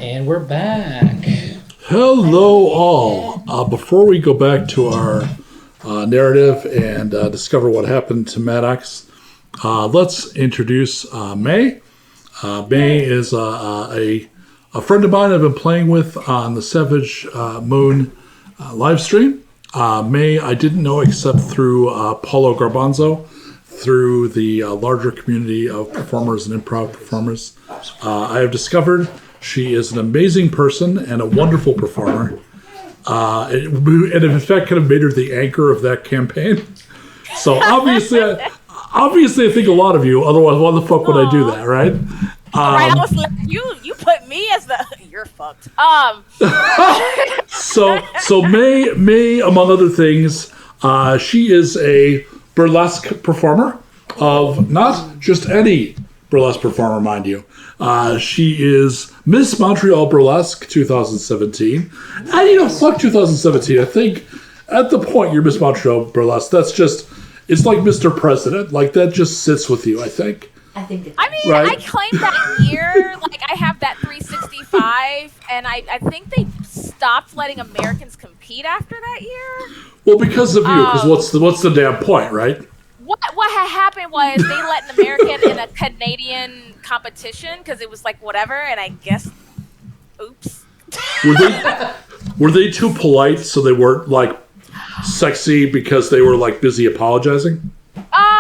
And we're back. Hello, all. Before we go back to our narrative and discover what happened to Maddox, let's introduce May. May is a friend of mine I've been playing with on the Savage Moon live stream. May, I didn't know except through Paulo Garbanzo, through the larger community of performers and improv performers. I have discovered she is an amazing person and a wonderful performer. And in fact, kind of made her the anchor of that campaign. So obviously, I think a lot of you. Otherwise, why the fuck would I do that, right? Right, I was like, you put me as the you're fucked. So May, among other things, she is a burlesque performer of not just any burlesque performer, mind you. She is Miss Montreal Burlesque 2017. And fuck 2017. I think at the point you're Miss Montreal Burlesque, it's like Mr. President. Like, that just sits with you, I think. I claimed that year. Like, I have that 365, and I think they stopped letting Americans compete after that year. Well, because of you. Because what's the damn point, right? What had happened was they let an American in a Canadian competition because it was like whatever, and I guess, oops. Were they too polite so they weren't like sexy because they were like busy apologizing? No,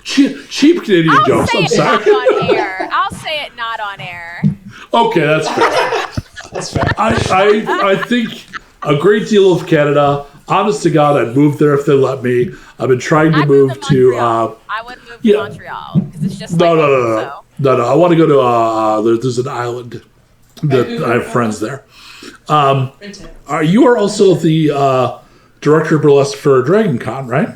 cheap Canadian jokes. I'm sorry. I'll say it not on air. Okay, that's fair. That's fair. I think a great deal of Canada. Honest to God, I'd move there if they let me. I've been trying to move to. I would move to Montreal because it's just no. I want to go to. There's an island that I have friends there. You are also the director of burlesque for Dragon Con, right?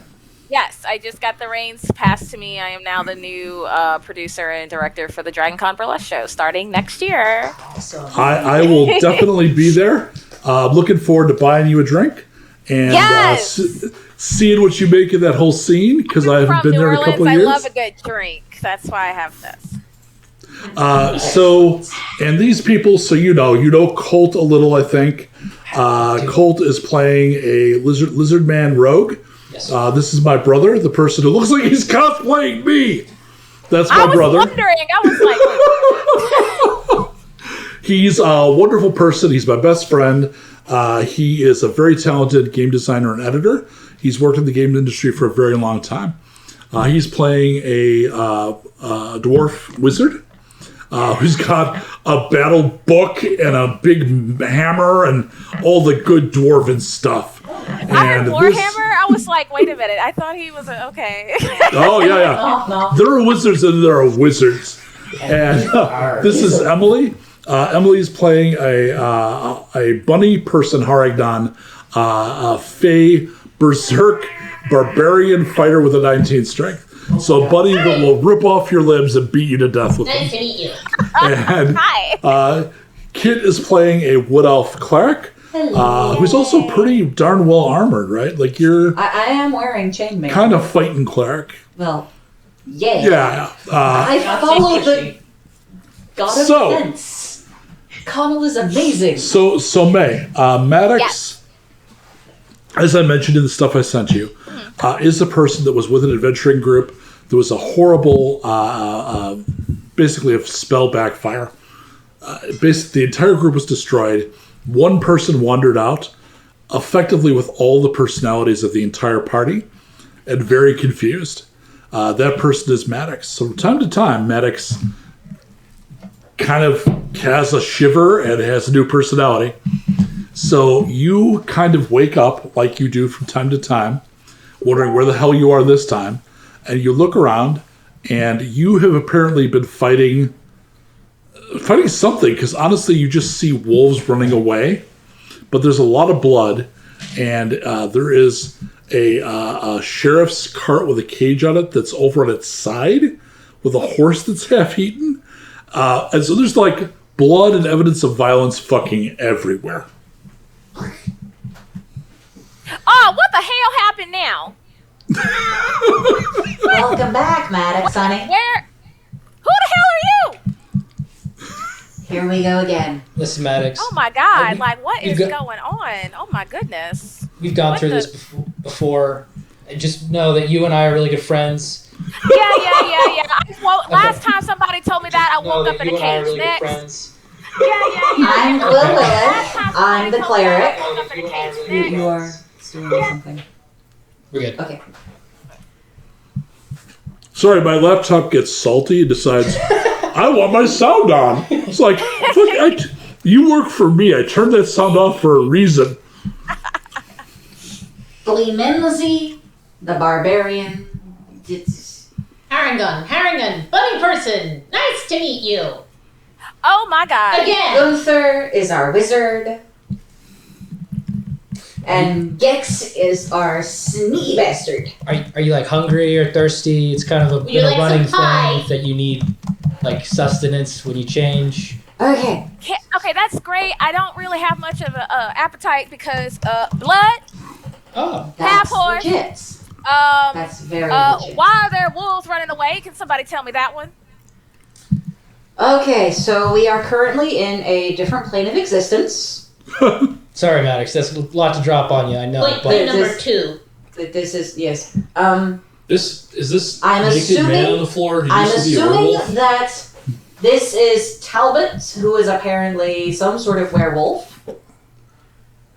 Yes, I just got the reins passed to me. I am now the new producer and director for the Dragon Con Burlesque show starting next year. Awesome. I will definitely be there. Looking forward to buying you a drink and seeing what you make of that whole scene, because I haven't been there in a couple of years. I love a good drink. That's why I have this. And these people, so you know Colt a little, I think. Colt is playing a lizard man rogue. Yes. This is my brother, the person who looks like he's cosplaying me. That's my brother. I was wondering. He's a wonderful person. He's my best friend. He is a very talented game designer and editor. He's worked in the game industry for a very long time. He's playing a dwarf wizard who's got a battle book and a big hammer and all the good dwarven stuff. I heard Warhammer. I was like, wait a minute. I thought he was okay. Oh, yeah. No. There are wizards and there are wizards. And this is Emily. Emily's playing a bunny person Haragdan, a fey berserk barbarian fighter with a 19 strength. So a bunny that will rip off your limbs and beat you to death with them. Nice to meet you. And Kit is playing a wood elf cleric, who's also pretty darn well armored, right? Like, you're I am wearing chainmail. kind of fighting cleric. Well, yeah. Yeah. I follow the god of defense. Connell is amazing. So May, Maddox, as I mentioned in the stuff I sent you, is a person that was with an adventuring group. There was a horrible, basically a spell backfire. Basically, the entire group was destroyed. One person wandered out, effectively with all the personalities of the entire party, and very confused. That person is Maddox. So from time to time, Maddox kind of has a shiver and has a new personality. So you kind of wake up like you do from time to time, wondering where the hell you are this time, and you look around, and you have apparently been fighting something, because honestly you just see wolves running away, but there's a lot of blood, and there is a sheriff's cart with a cage on it that's over on its side with a horse that's half eaten, and so there's like blood and evidence of violence fucking everywhere. Oh, what the hell happened now? Welcome back, Maddox, honey. Who the hell are you? Here we go again. Listen, Maddox. Oh my God! we- Like, what we've is got- going on? Oh my goodness! We've gone What through the- this before. Just know that you and I are really good friends. Yeah. Last time somebody told me that, I Know woke that up in you a and I are cage. really good Next. friends. Yeah. I'm Last Lilith. time I'm somebody the told me cleric. that, I woke up in a cage. Next. You are doing something. We're good. Okay. Sorry, my laptop gets salty and decides, I want my sound on. It's like, look, you work for me. I turned that sound off for a reason. Fleeminzy, the barbarian. Harangun, bunny person. Nice to meet you. Oh my God! Again. Gunther is our wizard. And Gex is our sneaky bastard. Are you like hungry or thirsty? It's kind of Would you been a like running some pie? thing that you need like sustenance when you change. Okay. Okay, that's great. I don't really have much of a appetite because blood. Oh, That's Half horse. legit. That's very legit. Why are there wolves running away? Can somebody tell me that one? Okay, so we are currently in a different plane of existence. sorry, Maddox. That's a lot to drop on you. I know, Point but number this- 2. This is, yes. This I'm naked assuming- man on the floor who I'm used to be a assuming werewolf. that this is Talbot, who is apparently some sort of werewolf.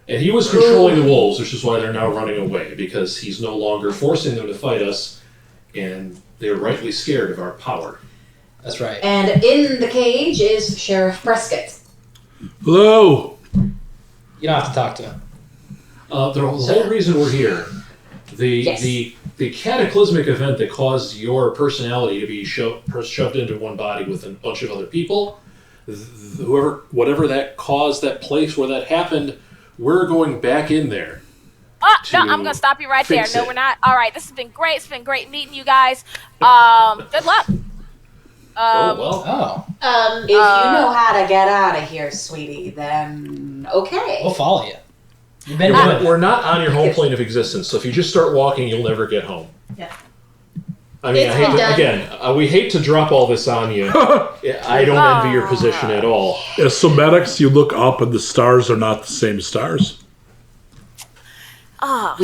And he was controlling the wolves, which is why they're now running away, because he's no longer forcing them to fight us, and they're rightly scared of our power. that's right. And in the cage is Sheriff Prescott. Hello. You don't have to talk to him. The whole reason we're here, Yes. the cataclysmic event that caused your personality to be shoved into one body with a bunch of other people, whatever that caused, that place where that happened, we're going back in there. Oh, no, To I'm gonna stop you right there. fix No, it. we're not. All right, this has been great. It's been great meeting you guys. Good luck. Oh well. Oh, If you know how to get out of here, sweetie, then okay. we'll follow you. You've been We're, good. we're not on your home plane of existence, so if you just start walking, you'll never get home. Yeah. I mean, It's I hate been to, done. again, we hate to drop all this on you. I don't envy your position at all. As somatics, you look up and the stars are not the same stars. Oh,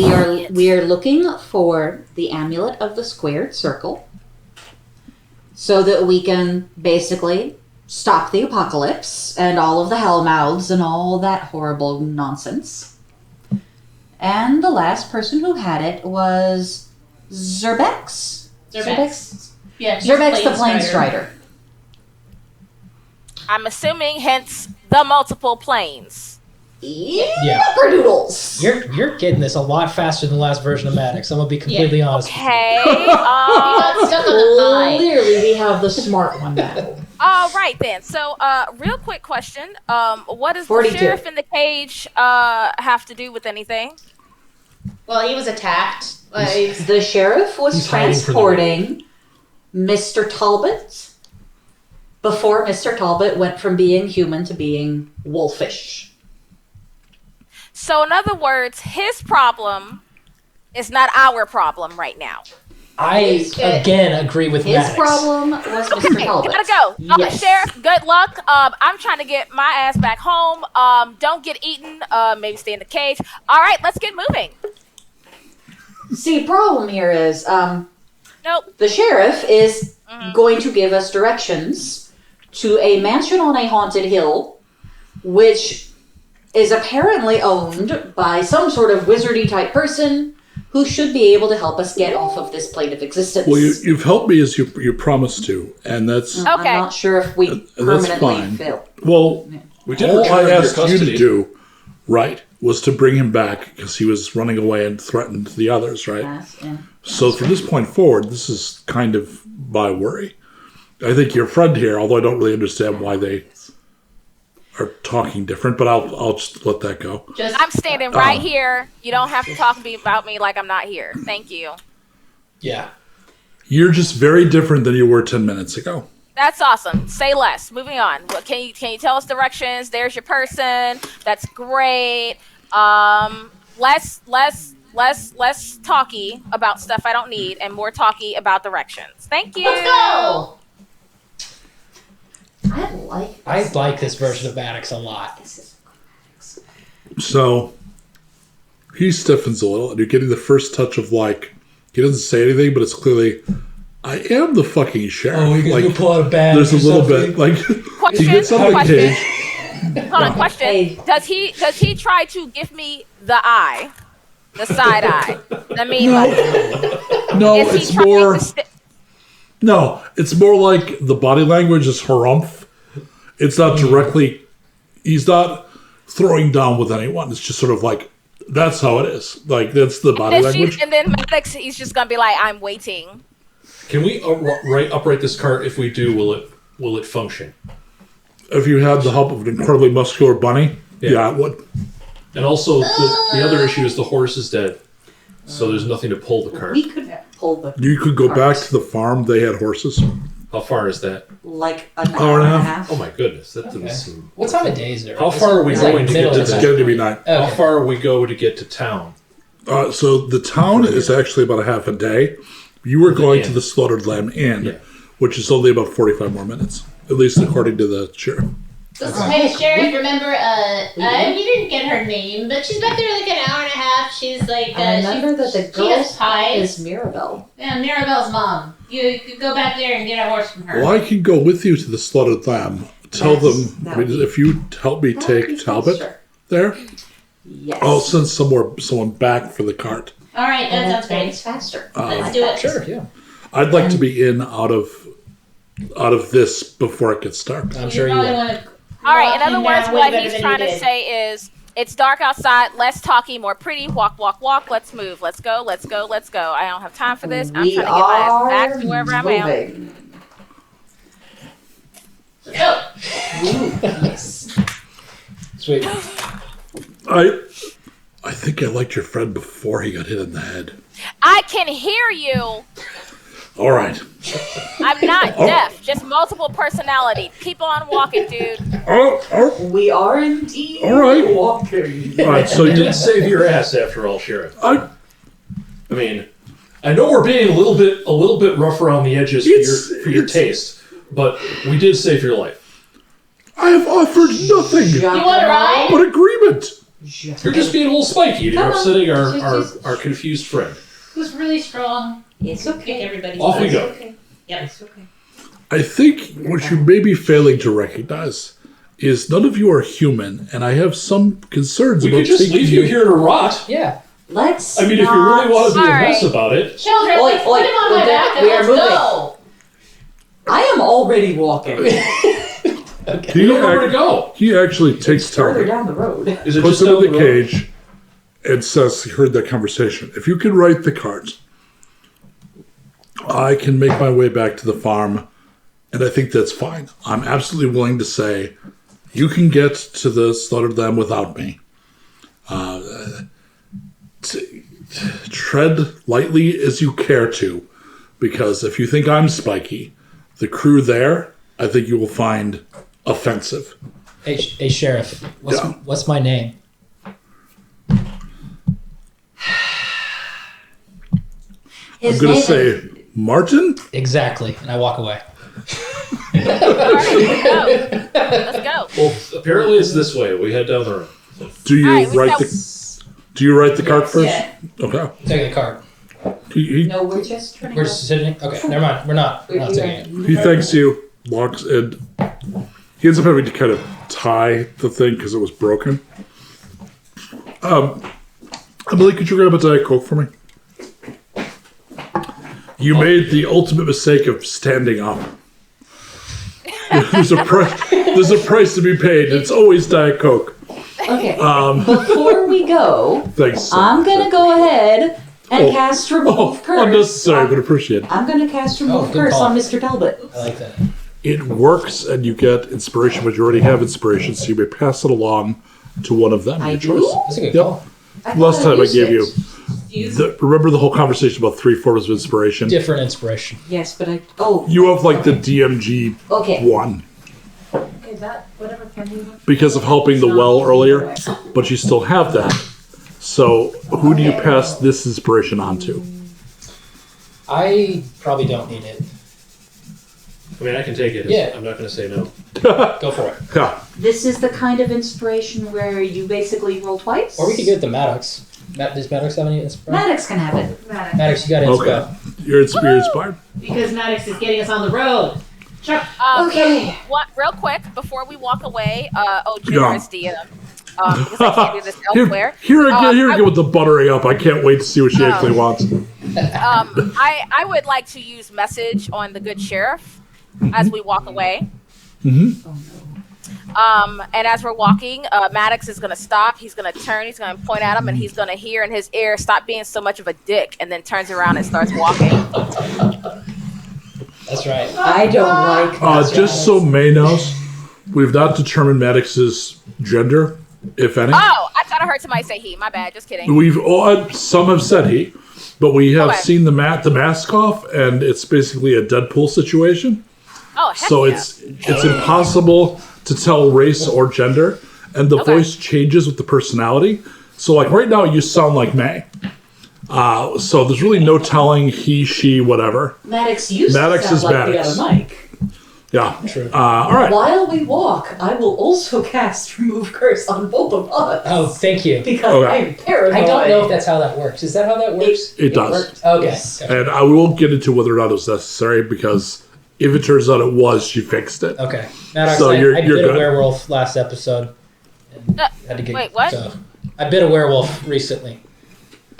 We are looking for the amulet of the squared circle so that we can basically stop the apocalypse and all of the hellmouths and all that horrible nonsense. And the last person who had it was Zerbex. Yeah, he's Zerbex the Planestrider. Plane Strider. I'm assuming, hence the multiple planes. Yeah. Doodles. You're getting this a lot faster than the last version of Maddox. I'm gonna be completely honest. Okay. He got stuck on the eye. Clearly, we have the smart one now. All right then. So, real quick question. What does 42. the sheriff in the cage have to do with anything? Well, he was attacked. Like, The sheriff was He's hiding from the transporting Mr. Talbot before Mr. Talbot went from being human to being wolfish. So, in other words, his problem is not our problem right now. I again agree with His Maddox. problem was Mr. Talbot. Gotta go. Yes. Sheriff, good luck. I'm trying to get my ass back home. Don't get eaten. Maybe stay in the cage. All right, let's get moving. See, problem here is Nope. the sheriff is going to give us directions to a mansion on a haunted hill, which is apparently owned by some sort of wizardy type person who should be able to help us get off of this plane of existence. Well, you've helped me as you promised to, and that's Okay. I'm not sure if we that's permanently fine. fail. well. We did All return I him to your asked you to custody. do, right, was to bring him back because he was running away and threatened the others, right? Yes, yeah. So from this point forward, this is kind of my worry. I think your friend here, although I don't really understand why they are talking different, but I'll just let that go. just I'm standing right here. You don't have to talk about me like I'm not here. Thank you. Yeah. You're just very different than you were 10 minutes ago. That's awesome. Say less. Moving on. What can you tell us directions? There's your person. That's great. Less talky about stuff I don't need, and more talky about directions. Thank you. let's go. I I like this version of Maddox a lot. So he stiffens a little, and you're getting the first touch of like he doesn't say anything, but it's clearly I am the fucking sheriff. Oh, you like, can pull out a badge. there's a or little something. bit like he gets out of the Question. cage. Hold on, question. Hey. Does he try to give me the eye? The side eye? I mean, No. like, No, is he it's trying more. to No, it's more like the body language is harumph. It's not directly. He's not throwing down with anyone. It's just sort of like that's how it is. Like that's the body language. and then Maddox, he's just gonna be like, I'm waiting. Can we upright this cart? If we do, will it function? If you had the help of an incredibly muscular bunny, yeah, it would. And also, the other issue is the horse is dead, so there's nothing to pull the cart. We could pull the You could go back to the farm. They had horses. How far is that? like an Hour hour and a and a half. half. Oh my goodness, that doesn't Okay. seem. What time of day is it? How far are we It's going to get middle to of It's the the- going to be night. Okay. How far we go to get to town? So the town is actually about a half a day. You were going to inn. the Slaughtered Lamb Inn, Yeah. which is only about 45 more minutes, at least according to the sheriff. Hey, Sheriff, remember, you didn't get her name, but she's back there like an hour and a half. She's like, I remember that the she has girl's pies. is Mirabelle. Yeah, Mirabelle's mom. You could go back there and get a horse from her. Well, I can go with you to the Slaughtered Lamb. Tell That's- them, I that mean, would be- if you help me take Talbot there, Yes. I'll send someone back for the cart. All right, that and sounds great. it's faster. Let's do it. Sure, yeah. I'd like to be in out of this before it gets dark. I'm sure you probably will. wanna All right. walk In other him words, down way what better he's than trying you to did. say is, it's dark outside. Less talking, more pretty. Walk, walk, walk. Let's move. Let's go. Let's go. Let's go. I don't have time for this. I'm We trying to get my ass back are to wherever I'm at. moving. Go. Sweet. I think I liked your friend before he got hit in the head. I can hear you. All right. I'm not deaf. Just multiple personality. Keep on walking, dude. We are indeed All right. walking. All right. So You you, did save your ass after all, Sheriff. I, I mean, I know we're being a little bit rough around the edges for your taste, but we did save your life. I have offered nothing You want to ride? but agreement. You're just being a little spiky. You're Come on. upsetting Just- our confused friend. Who's really strong? It's Kick okay. everybody. Off we It's go. okay. Yep. It's okay. I think what you may be failing to recognize is none of you are human, and I have some concerns We about could just taking leave you here to rot. Yeah. Let's I mean, if you really want to be a Alright. mess about it. Children, Oi, let's oi, put him on my we're back and we are let's moving. go. I am already walking. You don't know where to go. He actually takes Further Talbot, down the road. Is it puts just him down in the the road? cage, and says he heard that conversation. If you can write the cards, I can make my way back to the farm, and I think that's fine. I'm absolutely willing to say you can get to the Slaughtered Lamb without me. Tread lightly as you care to, because if you think I'm spiky, the crew there, I think you will find offensive. Hey, Sheriff. Yeah. What's my name? His I'm going name to say Martin. Exactly. And I walk away. All right, let's go. Let's go. Well, apparently it's this way. We head down the road. Do you All right, we write got- the? Do you write the card first? Yeah. Okay. Taking the card. He No, we're just turning. We're just sitting. Okay, never mind. We're not. We're not taking it. he thanks you, locks, and he ends up having to kind of tie the thing because it was broken. Emily, could you grab a Diet Coke for me? You made the ultimate mistake of standing up. There's a price to be paid. It's always Diet Coke. Okay. Before we go, Thanks. so I'm much. gonna go ahead and Oh. cast remove curse. Unnecessary, but appreciate it. I'm gonna cast remove good curse call. on Mr. Talbot. I like that. It works, and you get inspiration, but you already have inspiration, so you may pass it along to one of them. I Your do? choice. That's a good Yep. call. Last time I used gave it. you. Remember the whole conversation about 3 forms of inspiration? Different inspiration. Yes, but I. Oh. You have like the DMG Okay. one Okay, that whatever pen you want. because of helping the well earlier, but you still have that. So who do you pass this inspiration on to? I probably don't need it. I mean, I can take it. Yeah. I'm not going to say no. Go for it. Yeah. This is the kind of inspiration where you basically roll twice. Or we could get the Maddox. Does Maddox have any inspiration? Maddox can have it. Maddox, you got inspo. Okay. You're inspired. Because Maddox is getting us on the road. Chuck. Okay. Real quick, before we walk away, Yeah. generous DM, because I can't do this elsewhere. Here again with the buttering up. I can't wait to see what she actually wants. I would like to use message on the good sheriff as we walk away. Mm-hmm. And as we're walking, Maddox is going to stop. He's going to turn. He's going to point at him, and he's going to hear in his ear, "Stop being so much of a dick," and then turns around and starts walking. That's right. I don't like Just so May knows, we've not determined Maddox's gender, if any. Oh, I thought I heard somebody say he. My bad. Just kidding. Some have said he, but we have Okay. seen the mask off, and it's basically a Deadpool situation. Oh, heck So yeah. it's impossible to tell race or gender, and the Okay. voice changes with the personality. So like right now, you sound like May. So there's really no telling he, she, whatever. Maddox used Maddox to sound is like Maddox. the other Mike. Yeah. True. All right. While we walk, I will also cast Remove Curse on both of us. Oh, thank you. Because Okay. I'm paranoid. I don't know if that's how that works. Is that how that works? It does. works? Okay. Yes. Gotcha. And I won't get into whether or not it was necessary because if it turns out it was, she fixed it. Okay. Maddox, So I you're bit good. a werewolf last episode. And had to get, Wait, what? So, I bit a werewolf recently.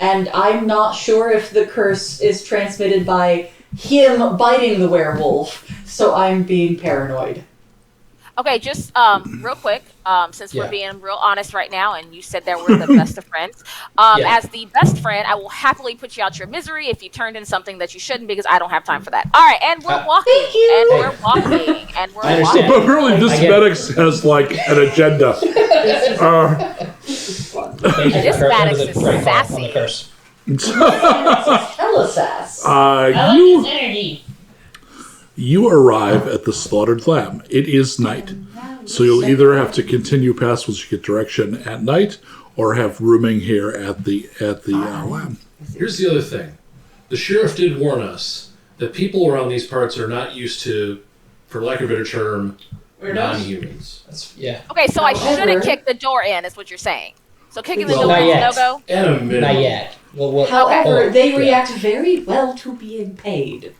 And I'm not sure if the curse is transmitted by him biting the werewolf, so I'm being paranoid. Okay, just real quick, since Yeah. we're being real honest right now, and you said that we're the best of friends. Yeah. As the best friend, I will happily put you out your misery if you turned in something that you shouldn't, because I don't have time for that. All right, and we're walking, Thank you. and we're walking, and we're I understand. But walking. apparently this I get it. Maddox has like an agenda. Thank you This for Maddox the is right call on sassy. the curse. Telesass. I like you his energy. you arrive at the slaughtered lamb. It is night, so you'll either have to continue past once you get direction at night, or have rooming here at the lamb. Here's the other thing. The sheriff did warn us that people around these parts are not used to, for lack of a better term, non-humans. That's, yeah. Okay, so I However- shouldn't kick the door in, is what you're saying. So kicking the Well, door not is yet. no-go? At a minimum. Not yet. Well, However, oh, they yeah. react very well to being paid.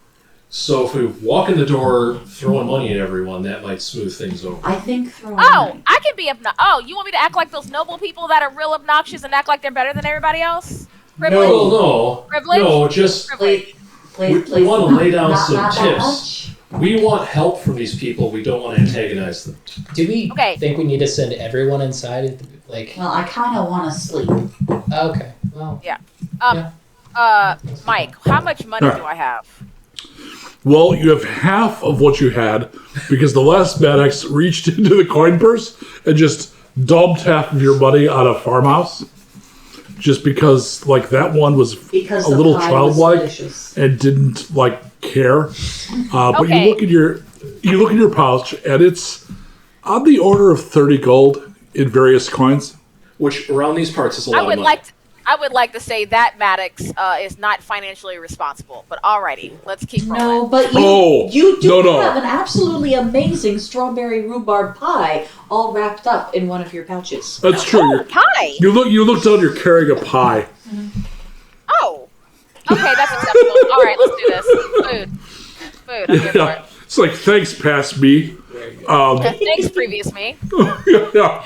So if we walk in the door throwing money at everyone, that might smooth things over. I think throwing Oh, money. I can be Oh, you want me to act like those noble people that are real obnoxious and act like they're better than everybody else? Privilege? No, Privilege? no, just Privilege. we want to lay down some not that tips. We want help from these people. We don't want to antagonize them. Do we Okay. think we need to send everyone inside? Like, Well, I kind of want to sleep. okay. Well, Mike, how much money Alright. do I have? Well, you have half of what you had because the last Maddox reached into the coin purse and just dumped half of your money on a farmhouse. Just because, like, that one was Because a the little pie was childlike delicious. and didn't like care. But Okay. you look in your pouch and it's on the order of 30 gold in various coins. Which around these parts is a lot I would of money. I would like to say that Maddox is not financially responsible, but alrighty, let's keep rolling. No, but you, Oh, you do no. have an absolutely amazing strawberry rhubarb pie all wrapped up in one of your pouches. That's true. Oh, pie. You look down. You're carrying a pie. Oh, okay, that's acceptable. All right, let's do this. Food. I'm here for Yeah. It's like thanks, past me. it. Thanks, previous me. Yeah.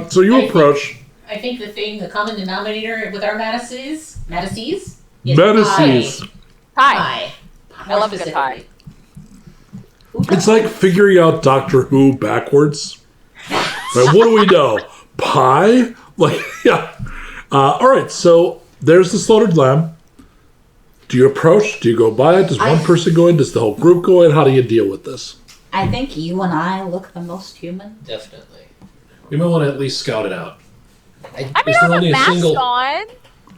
So you approach I think the common denominator with our Maddices is Maddices. Pie. pie. I love a good pie. It's like figuring out Doctor Who backwards. Right, what do we know? Pie? Like, yeah. All right, so there's the slaughtered lamb. Do you approach? Do you go by it? Does one person go in? Does the whole group go in? How do you deal with this? I think you and I look the most human. definitely. We might want to at least scout it out. I mean, Is I have there a only a mask single- on.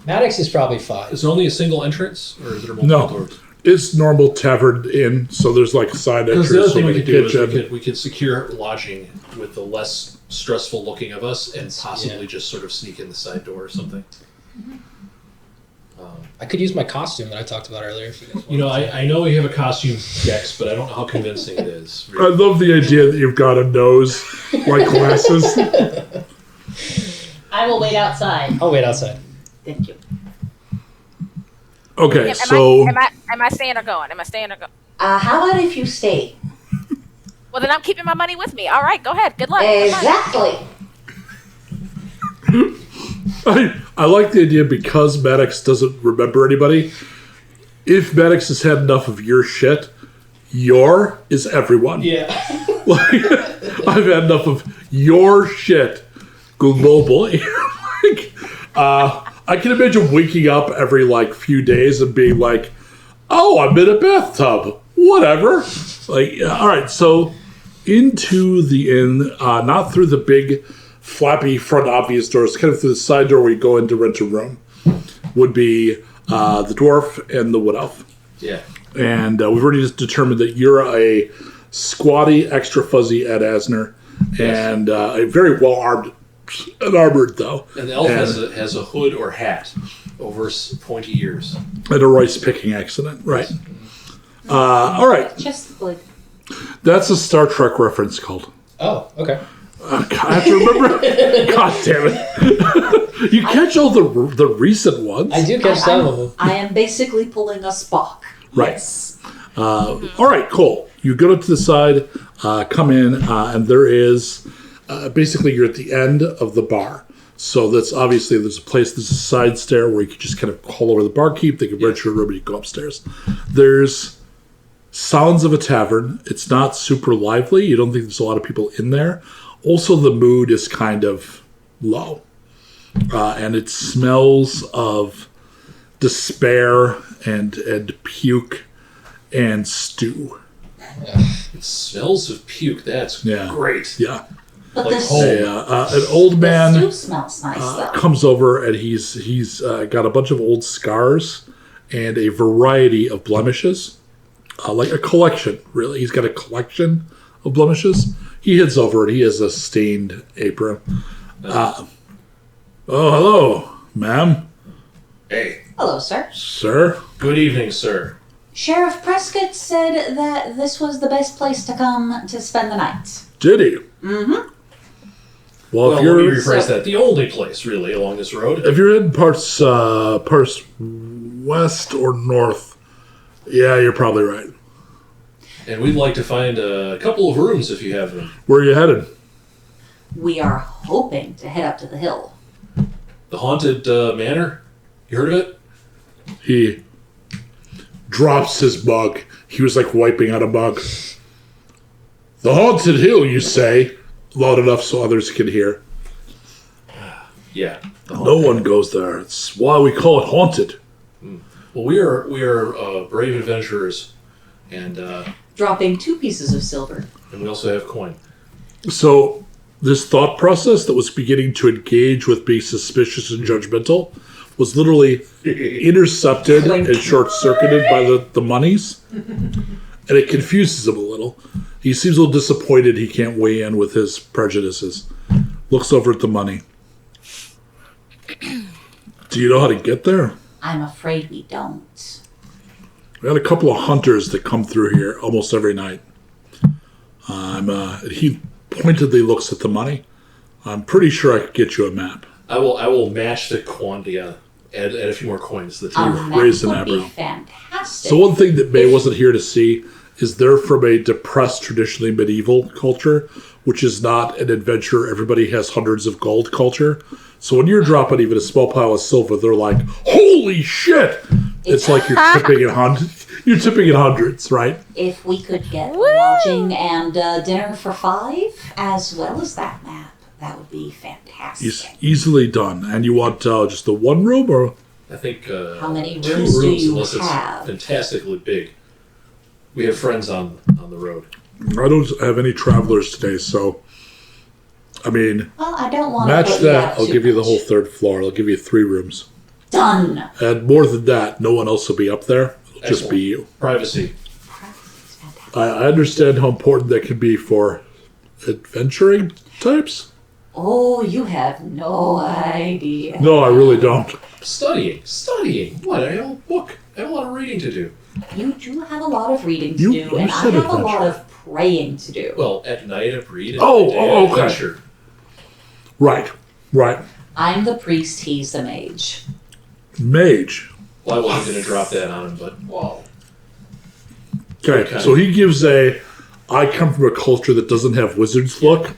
Maddox is probably fine. Is there only a single entrance, or is there multiple No. doors? It's normal tavern inn, so there's like a side Because entrance. the other thing we the could do is kitchen. we could secure lodging with the less stressful looking of us, and possibly Yeah. just sort of sneak in the side door or something. I could use my costume that I talked about earlier. If you guys want. I know you have a costume, Dex, but I don't know how convincing it is. I love the idea that you've got a nose like glasses. I will wait outside. I'll wait outside. Thank you. Okay, Am so I staying or going? Am I staying or going? How about if you stay? Well, then I'm keeping my money with me. All right, go ahead. Good luck. Good luck. Exactly. I like the idea because Maddox doesn't remember anybody. If Maddox has had enough of your shit, your is everyone. Yeah. Like, I've had enough of your shit globally. Like, I can imagine waking up every few days and being like, "Oh, I'm in a bathtub. Whatever." Like, all right. So into the inn, not through the big flappy front obvious doors, kind of through the side door where you go in to rent a room, would be the dwarf and the wood elf. Yeah. And we've already just determined that you're a squatty, extra fuzzy Ed Asner, and a very well armed, unarmored though. And the elf has a hood or hat over pointy ears. And a rice picking accident, right? All right, Just like that's a Star Trek reference called. Oh, okay. God, I have to remember. God damn it! You catch all the recent ones, I do catch some of them. I am basically pulling a Spock. right? Yes. All right, cool. You go to the side, come in, and there is basically you're at the end of the bar. So that's obviously there's a side stair where you can just kind of call over the barkeep. They can rent your room and you go upstairs. There's sounds of a tavern. It's not super lively. You don't think there's a lot of people in there. Also, the mood is kind of low, and it smells of despair and puke and stew. It smells of puke. That's Yeah. great. Yeah. But Like this home. An old the man soup smells nice though. comes over and he's got a bunch of old scars and a variety of blemishes, like a collection. Really, he's got a collection of blemishes. He heads over and he has a stained apron. Oh, hello, ma'am, Hey, Hello, sir. sir. good evening, sir. Sheriff Prescott said that this was the best place to come to spend the night. Did he? Mm-hmm. Well, Well, if let me you're rephrase that. The only place, really, along this road. if you're in parts west or north, yeah, you're probably right. And we'd like to find a couple of rooms if you have them. Where are you headed? We are hoping to head up to the hill. The Haunted Manor? You heard of it? He drops his mug. He was like wiping out a mug. The Haunted Hill, you say? Loud enough so others can hear. Yeah. The No one goes there. It's why we call it haunted. Well, we are brave adventurers, and Dropping 2 pieces of silver. we also have coin. So this thought process that was beginning to engage with being suspicious and judgmental was literally intercepted and short-circuited by the monies. And it confuses him a little. He seems a little disappointed he can't weigh in with his prejudices. Looks over at the money. Do you know how to get there? I'm afraid we don't. We had a couple of hunters that come through here almost every night. He pointedly looks at the money. I'm pretty sure I could get you a map. I will match the quantity. Add a few more coins to the A table. map raise an would be eyebrow. fantastic. So one thing that May wasn't here to see is they're from a depressed, traditionally medieval culture, which is not an adventure, everybody has hundreds of gold culture. So when you're dropping even a small pile of silver, they're like, holy shit! It's like you're tipping in hundreds. You're tipping in hundreds, right? If we could get Woo! lodging and dinner for 5, as well as that map, that would be fantastic. It's easily done. And you want just the one room, or I think How many 2 rooms do rooms, you unless have? it's fantastically big. We have friends on the road. I don't have any travelers today, so I mean, Well, I don't want match to put that. out I'll too give you the much. whole 3rd floor. I'll give you 3 rooms. Done. And more than that, no one else will be up there. It'll just Excellent. be you. Privacy. I understand how important that can be for adventuring types. Oh, you have no idea. No, I really don't. Studying. What? I have a book. I have a lot of reading to do. You do have a lot of reading to You do, and I said have a lot adventure. of praying to do. Well, at night I read. And Oh, I do oh, okay. adventure. Right. I'm the priest, he's the mage. Mage. Well, I wasn't going to drop that on him, but Okay, Okay. so he gives I come from a culture that doesn't have wizards look.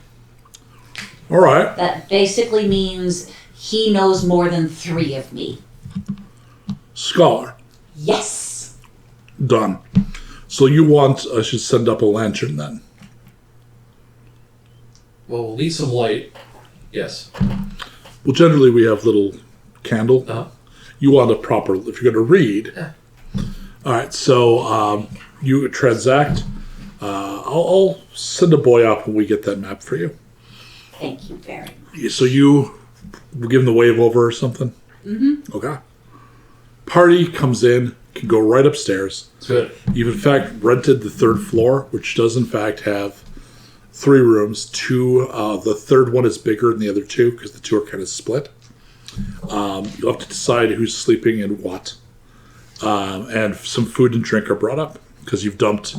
All right. That basically means he knows more than 3 of me. Scholar. Yes. Done. So you want I should send up a lantern then. well, we'll need some light. Yes. Well, generally we have little candle. Uh-huh. You want a proper, if you're going to read. Yeah. All right, so you transact. I'll send a boy up when we get that map for you. Thank you very much. So you give him the wave over or something? Mm-hmm. Okay. Party comes in, can go right upstairs. It's good. You've in fact rented the 3rd floor, which does in fact have 3 rooms. 2, the 3rd one is bigger than the other 2 because the 2 are kind of split. You'll have to decide who's sleeping in what. And some food and drink are brought up because you've dumped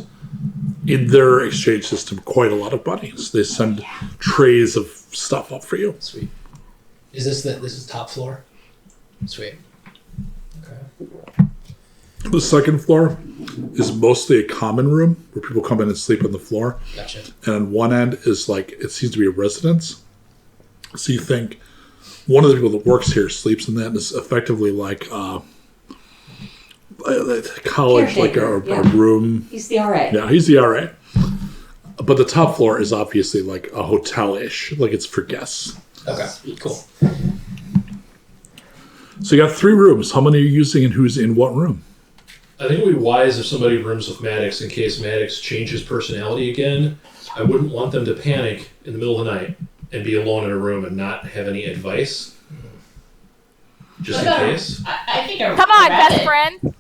in their exchange system quite a lot of money. So they send trays of stuff up for you. Sweet. Is this top floor? Sweet. Okay. The 2nd floor is mostly a common room where people come in and sleep on the floor. Gotcha. And on one end is it seems to be a residence. So you think one of the people that works here sleeps in that and is effectively like college, like Caretaker, a room. He's the RA. Yeah, he's the RA. But the top floor is obviously like a hotel-ish, like it's for guests. Okay. Sweet. Cool. So you got 3 rooms. How many are you using and who's in what room? I think it would be wise if somebody rooms with Maddox in case Maddox changes personality again. I wouldn't want them to panic in the middle of the night and be alone in a room and not have any advice. Just in What about- case. I think a Come on, rabbit. best friend.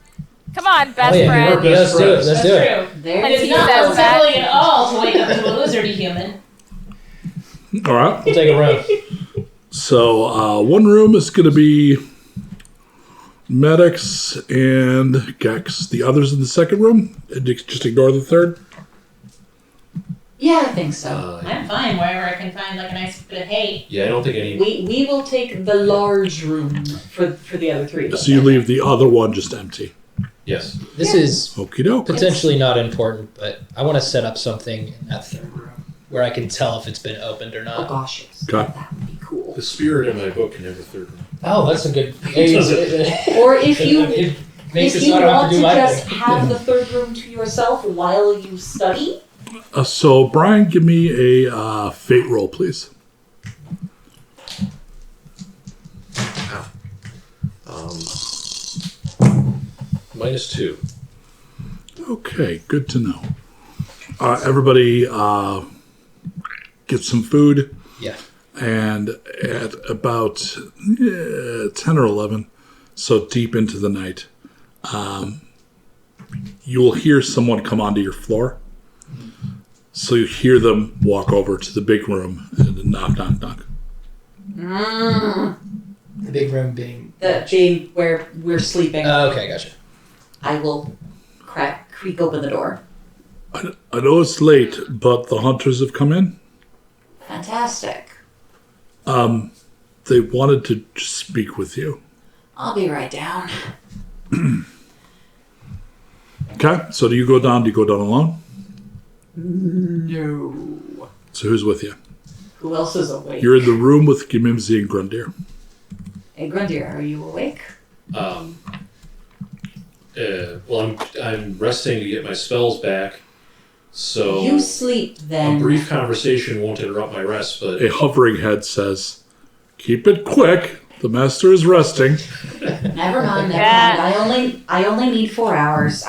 Come on, best Oh, yeah, friend. we're best Let's do it. friends. Let's That's do it. true. There And It's he not says unsettling that. at all to wake up to a lizardy human. All right. We'll take a room. So one room is going to be Maddox and Gex. The others in the 2nd room. And just ignore the 3rd. Yeah, I think so. I'm fine wherever I can find like a nice bit of hay. Yeah, I don't think any. We will take the large room for the other 3. So you leave the other one just empty. Yes. This is Okie doke. potentially not important, but I want to set up something in that 3rd room where I can tell if it's been opened or Oh not. gosh, yes. Okay. That would be cool. The spirit in my book can have a 3rd room. Oh, that's a good. Or if you it makes if it you so I don't have want to to do my just thing. have the 3rd room to yourself while you study, So Brian, give me a fate roll, please. -2. Okay, good to know. Everybody get some food, Yeah. and at about 10 or 11, so deep into the night, you will hear someone come onto your floor. So you hear them walk over to the big room and knock, knock, knock. The big room being. the being where we're sleeping, Okay, gotcha. I will creak open the door. I know it's late, but the hunters have come in. Fantastic. They wanted to just speak with you. I'll be right down. Okay, so do you go down? Do you go down alone? No. So who's with you? Who else is awake? You're in the room with Gimimzi and Grundir. Hey, Grundir, are you awake? Well, I'm resting to get my spells back. So You sleep a then. brief conversation won't interrupt my rest, but A hovering head says, "Keep it quick. The master is resting." Never mind. Yeah. I only need 4 hours.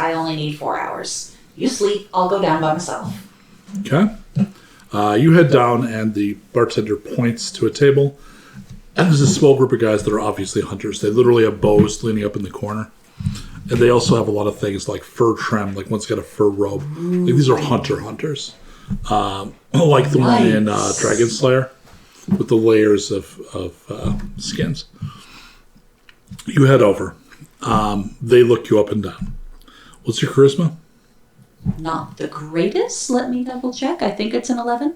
You sleep. I'll go down by myself. Okay. You head down, and the bartender points to a table. And there's a small group of guys that are obviously hunters. They literally have bows leaning up in the corner. And they also have a lot of things like fur trim, like one's got a fur robe. Like these are hunters. Like the one in Nice. Dragon Slayer. with the layers of skins. You head over. They look you up and down. What's your charisma? Not the greatest. Let me double check. I think it's an 11.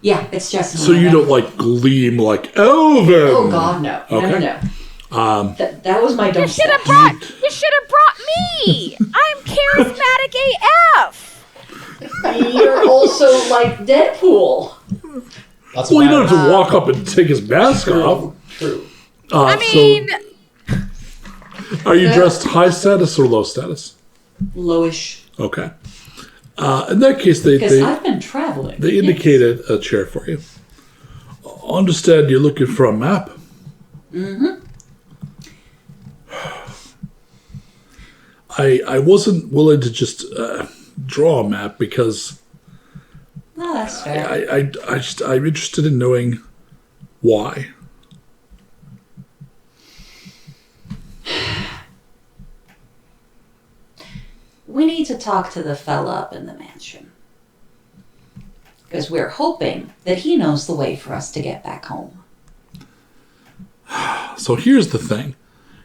Yeah, it's just an So 11. you don't like gleam like Elvin. Oh God, no. Okay. No. That was my dumb You should have stuff. brought me. I'm charismatic AF. You're also like Deadpool. Lots of Well, you don't violence. have to walk up and take his mask off. True. I mean, So, are you dressed high status or low status? Lowish. Okay. In that case, Because they I've been traveling. They indicated a chair for you. Understand you're looking for a map? Mm-hmm. I wasn't willing to just draw a map because No, that's fair. I'm interested in knowing why. We need to talk to the fella up in the mansion. Because we're hoping that he knows the way for us to get back home. So here's the thing.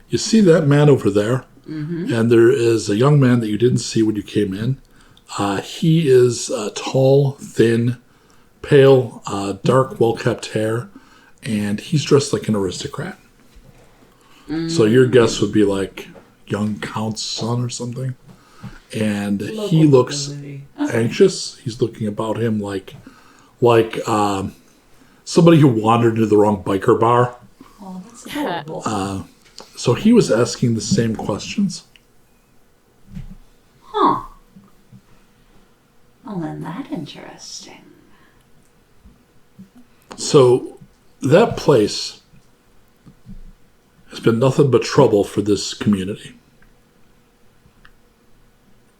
You see that man over there? Mm-hmm. And there is a young man that you didn't see when you came in. He is tall, thin, pale, dark, well-kept hair, and he's dressed like an aristocrat. So your guess would be like young count's son or something. And he looks anxious. He's looking about him like somebody who wandered into the wrong biker bar. Oh, that's adorable. So he was asking the same questions. Huh. Well, then that's interesting. So that place has been nothing but trouble for this community.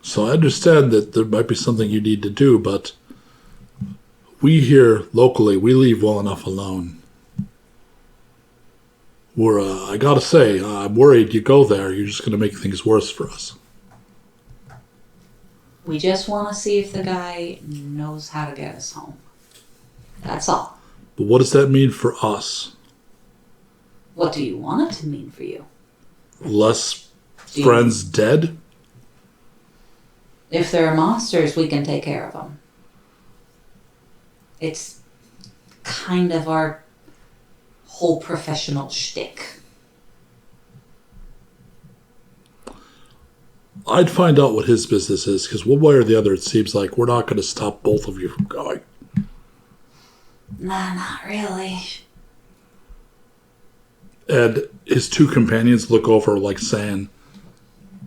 So I understand that there might be something you need to do, but we here locally, we leave well enough alone. I gotta say, I'm worried you go there, you're just gonna make things worse for us. We just want to see if the guy knows how to get us home. That's all. But what does that mean for us? What do you want it to mean for you? Less Do you- friends dead? If there are monsters, we can take care of them. It's kind of our whole professional shtick. I'd find out what his business is, because one way or the other, it seems like we're not going to stop both of you from going. Nah, not really. And his two companions look over like saying,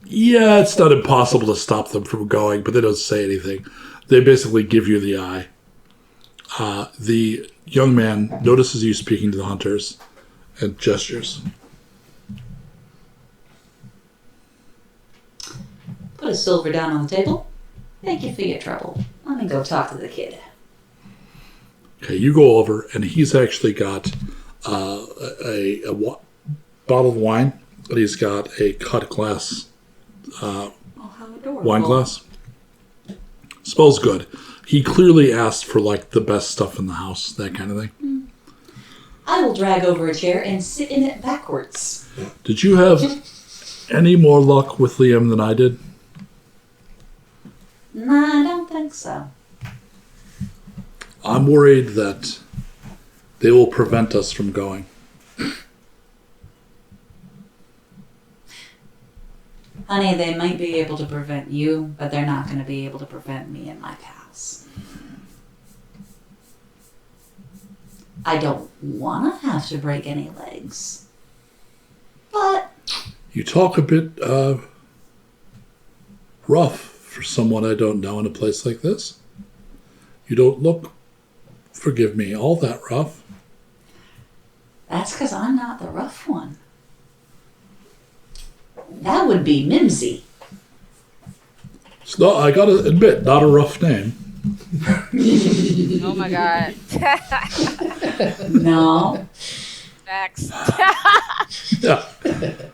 yeah, it's not impossible to stop them from going, but they don't say anything. They basically give you the eye. The young man notices you speaking to the hunters and gestures. Put a silver down on the table. Thank you for your trouble. Let me go talk to the kid. Okay, you go over, and he's actually got a bottle of wine, but he's got a cut glass Oh, how adorable. wine glass. Smells good. He clearly asked for like the best stuff in the house, that kind of thing. I will drag over a chair and sit in it backwards. Did you have any more luck with Liam than I did? Nah, I don't think so. I'm worried that they will prevent us from going. Honey, they might be able to prevent you, but they're not going to be able to prevent me and my pals. I don't want to have to break any legs. But You talk a bit rough for someone I don't know in a place like this. You don't look, forgive me, all that rough. that's because I'm not the rough one. That would be Mimsy. It's not, I gotta admit, not a rough name. oh my god. No. Next. Yeah. The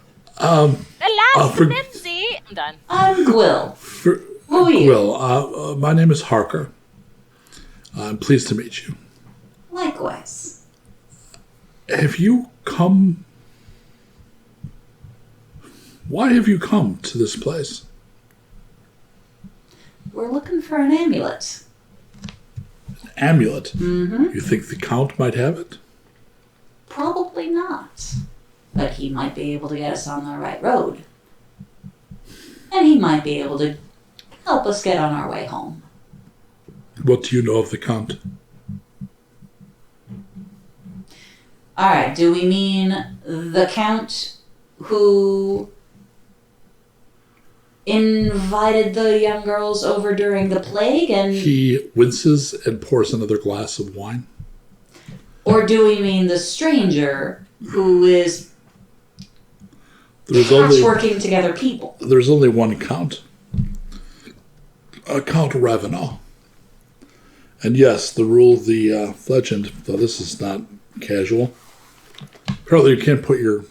last for- Mimsy. I'm done. I'm Gwill. Who are you? Well, my name is Harker. I'm pleased to meet you. Likewise. Have you come... Why have you come to this place? We're looking for an amulet. Amulet? Mm-hmm. You think the Count might have it? Probably not. But he might be able to get us on the right road. And he might be able to help us get on our way home. What do you know of the Count? Alright, do we mean the Count who invited the young girls over during the plague and... He winces and pours another glass of wine. Or do we mean the stranger who is patchworking together people? There's only one Count. Count Ravenel. And yes, the rule of the legend, though this is not casual. Apparently you can't put your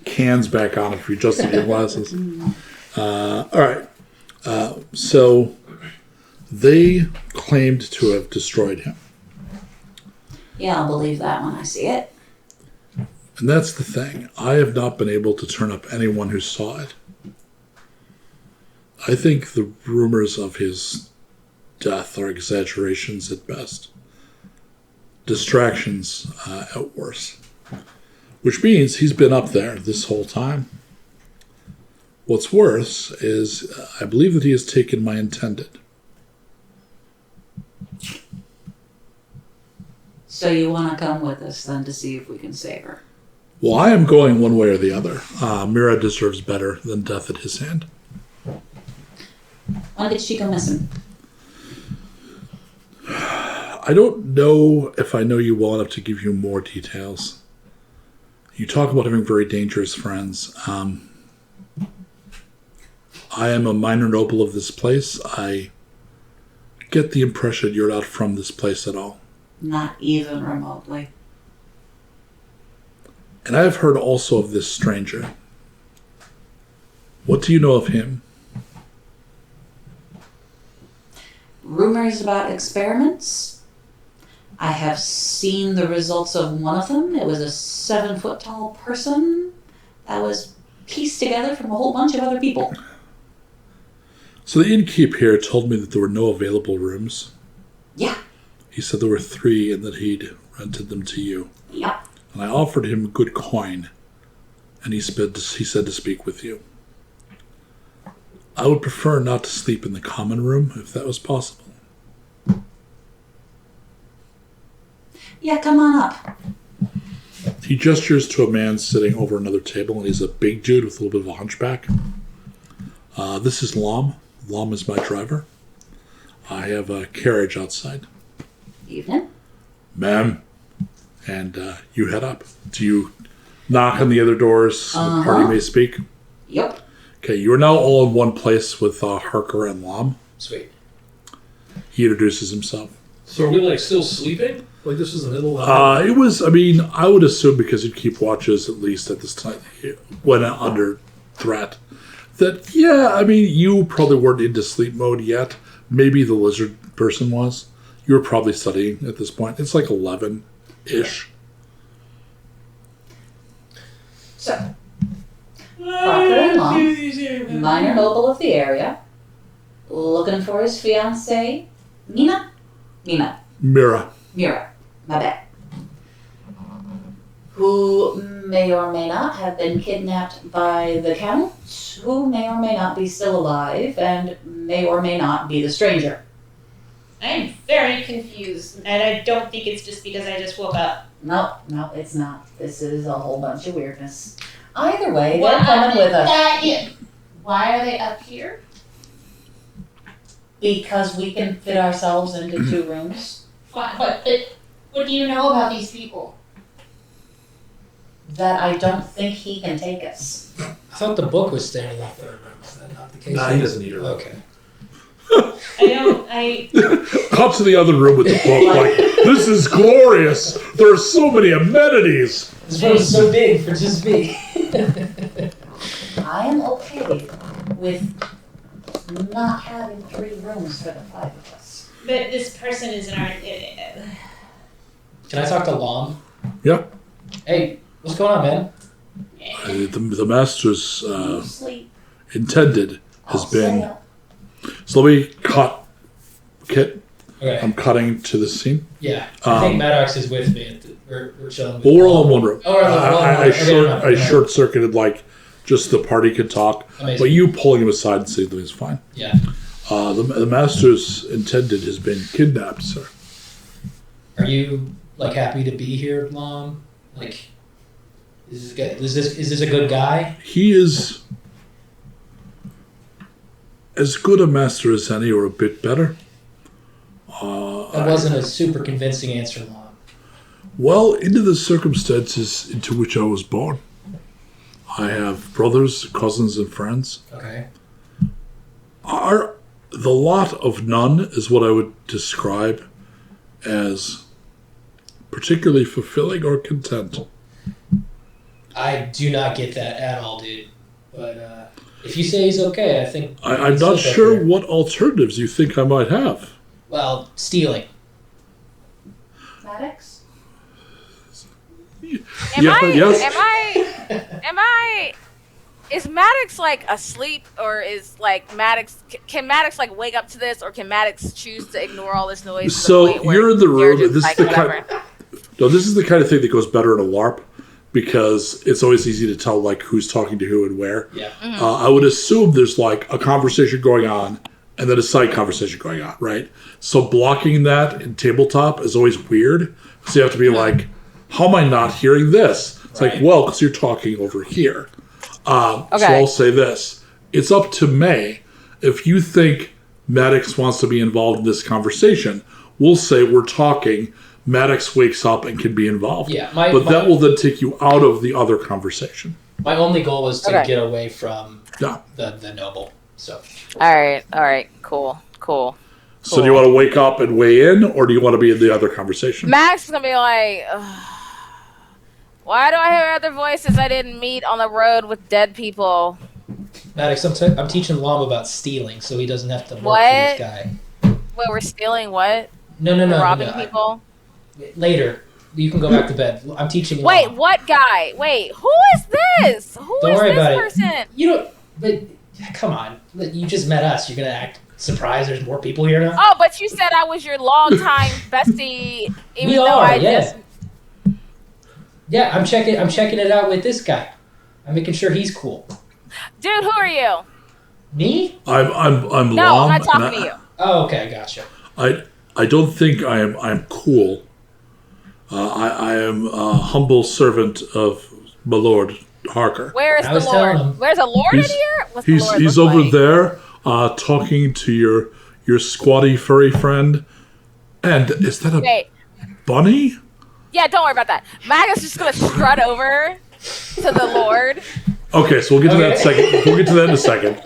cans back on if you adjusted your glasses. All right. So they claimed to have destroyed him. Yeah, I'll believe that when I see it. And that's the thing. I have not been able to turn up anyone who saw it. I think the rumors of his death are exaggerations at best. Distractions at worst. Which means he's been up there this whole time. What's worse is I believe that he has taken my intended. So you want to come with us then to see if we can save her? Well, I am going one way or the other. Mira deserves better than death at his hand. When did she go missing? I don't know if I know you well enough to give you more details. You talk about having very dangerous friends. I am a minor noble of this place. I get the impression you're not from this place at all. Not even remotely. And I have heard also of this stranger. What do you know of him? Rumors about experiments. I have seen the results of one of them. It was a 7-foot-tall person that was pieced together from a whole bunch of other people. So the innkeep here told me that there were no available rooms. Yeah. He said there were 3 and that he'd rented them to you. Yep. And I offered him good coin, and he said to speak with you. I would prefer not to sleep in the common room, if that was possible. Yeah, come on up. He gestures to a man sitting over another table, and he's a big dude with a little bit of a hunchback. This is Lom. Lom is my driver. I have a carriage outside. Evening. Ma'am. And you head up. Do you knock on the other doors so the party may speak? Yep. Okay, you are now all in one place with Harker and Lom. Sweet. He introduces himself. So are we like still sleeping? Like this is the middle of the night? It was, I mean, I would assume because you'd keep watches at least at this time when under threat. That, yeah, I mean, you probably weren't into sleep mode yet. Maybe the lizard person was. You were probably studying at this point. It's like 11-ish. So, Parker-in-law, minor noble of the area, looking for his fiancée, Mira, Mira. my bad. Who may or may not have been kidnapped by the Count, who may or may not be still alive, and may or may not be the stranger. I am very confused, and I don't think it's just because I just woke up. No, it's not. This is a whole bunch of weirdness. Either way, they're coming with us. Why are they up here? Because we can fit ourselves into 2 rooms. What do you know about these people? That I don't think he can take us. I thought the book was staying in the third room. Is that not the case? Nah, he doesn't need her. Okay. Up to the other room with the book, like, this is glorious. There are so many amenities. This room is so big for just me. I am okay with not having 3 rooms for the 5 of us. But this person is in our... Can I talk to Lom? Yeah. Hey, what's going on, man? The master's Sleep. intended has been. So let me cut. Kit, Okay. I'm cutting to the scene. Yeah. I think Maddox is with me. We're chilling. With Well, we're all in Lom. one room. Oh, we're all in one room. Okay, I short circuited like just the party could talk, Amazing. but you pulling him aside and saying that he's fine. Yeah. The master's intended has been kidnapped, sir. Are you like happy to be here, Lom? Like, is this a good guy? He is as good a master as any, or a bit better. That wasn't a super convincing answer, Lom. Well, into the circumstances into which I was born. I have brothers, cousins, and friends. Okay. The lot of none is what I would describe as particularly fulfilling or content. I do not get that at all, dude. But if you say he's okay, I think I'm he's not okay sure there. what alternatives you think I might have. Well, stealing. Maddox? Is Maddox like asleep, or is like Maddox? Can Maddox like wake up to this, or can Maddox choose to ignore all this noise? to So the point where you're in the they're room. just This like, is the whatever? this is the kind of thing that goes better in a LARP because it's always easy to tell like who's talking to who and where. Yeah. I would assume there's like a conversation going on and then a side conversation going on, right? So blocking that in tabletop is always weird. So you have to be like, how am I not hearing this? It's like, Right. well, because you're talking over here. So Okay. I'll say this. It's up to May. If you think Maddox wants to be involved in this conversation, we'll say we're talking. Maddox wakes up and can be involved. Yeah, but that will then take you out of the other conversation. My only goal was to Okay. get away from Yeah. the noble. So All right, cool. So do you want to wake up and weigh in, or do you want to be in the other conversation? Max is gonna be like, "Ugh, why do I hear other voices I didn't meet on the road with dead people? Maddox, I'm teaching Lom about stealing, so he doesn't have to work What? for this guy. Wait, we're stealing what? No, Robbing no. people? Later, you can go back to bed. I'm teaching. Wait, Lom. what guy? Wait, who is this? Who Don't is worry this about it. person? You don't. But come on, you just met us. You're gonna act surprised. There's more people here now. Oh, but you said I was your longtime bestie, even We though are, I yeah. just. Yeah, I'm checking it out with this guy. I'm making sure he's cool. Dude, who are you? Me? I'm No, Lom, I'm not and talking to you. Oh, okay, gotcha. I don't think I'm cool. I am a humble servant of my lord Harker. Where is I the was telling Lord? him. Where's the Lord in He's- here? What's the He's Lord he's look over like? there talking to your squatty furry friend. And is that a Wait, bunny? yeah, don't worry about that. Magus just gonna strut over to the Lord. Okay, so we'll get to that in a Okay. second. We'll get to that in a second.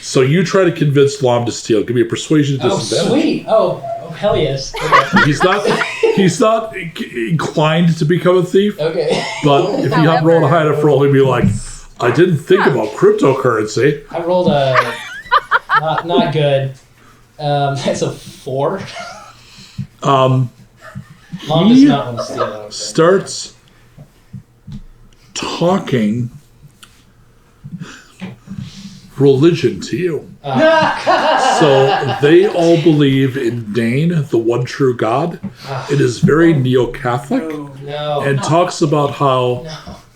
So you try to convince Lom to steal. Give me a persuasion Oh, disadvantage. sweet. Oh, hell yes. Okay. He's not inclined to become a thief, Okay. but if you have rolled a high enough roll, he'd be like, I didn't think about cryptocurrency. I rolled a not good. That's a 4. Mom does He not want to steal. I don't think. starts talking religion to you. So they all believe in Dane, the one true God. It is very neo-Catholic No. and talks about how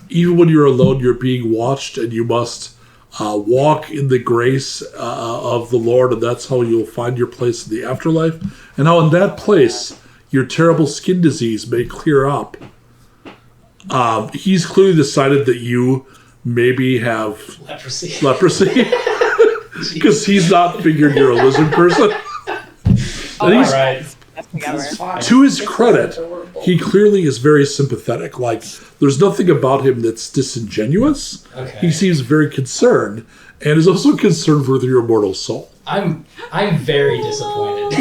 even when you're alone, you're being watched and you must walk in the grace of the Lord, and that's how you'll find your place in the afterlife. And how in that place, your terrible skin disease may clear up. He's clearly decided that you maybe have Leprosy. leprosy because he's not figured you're a lizard person. And he's, Right. to his credit, he clearly is very sympathetic. Like, there's nothing about him that's disingenuous. Okay. He seems very concerned, and is also concerned for your immortal soul. I'm very disappointed.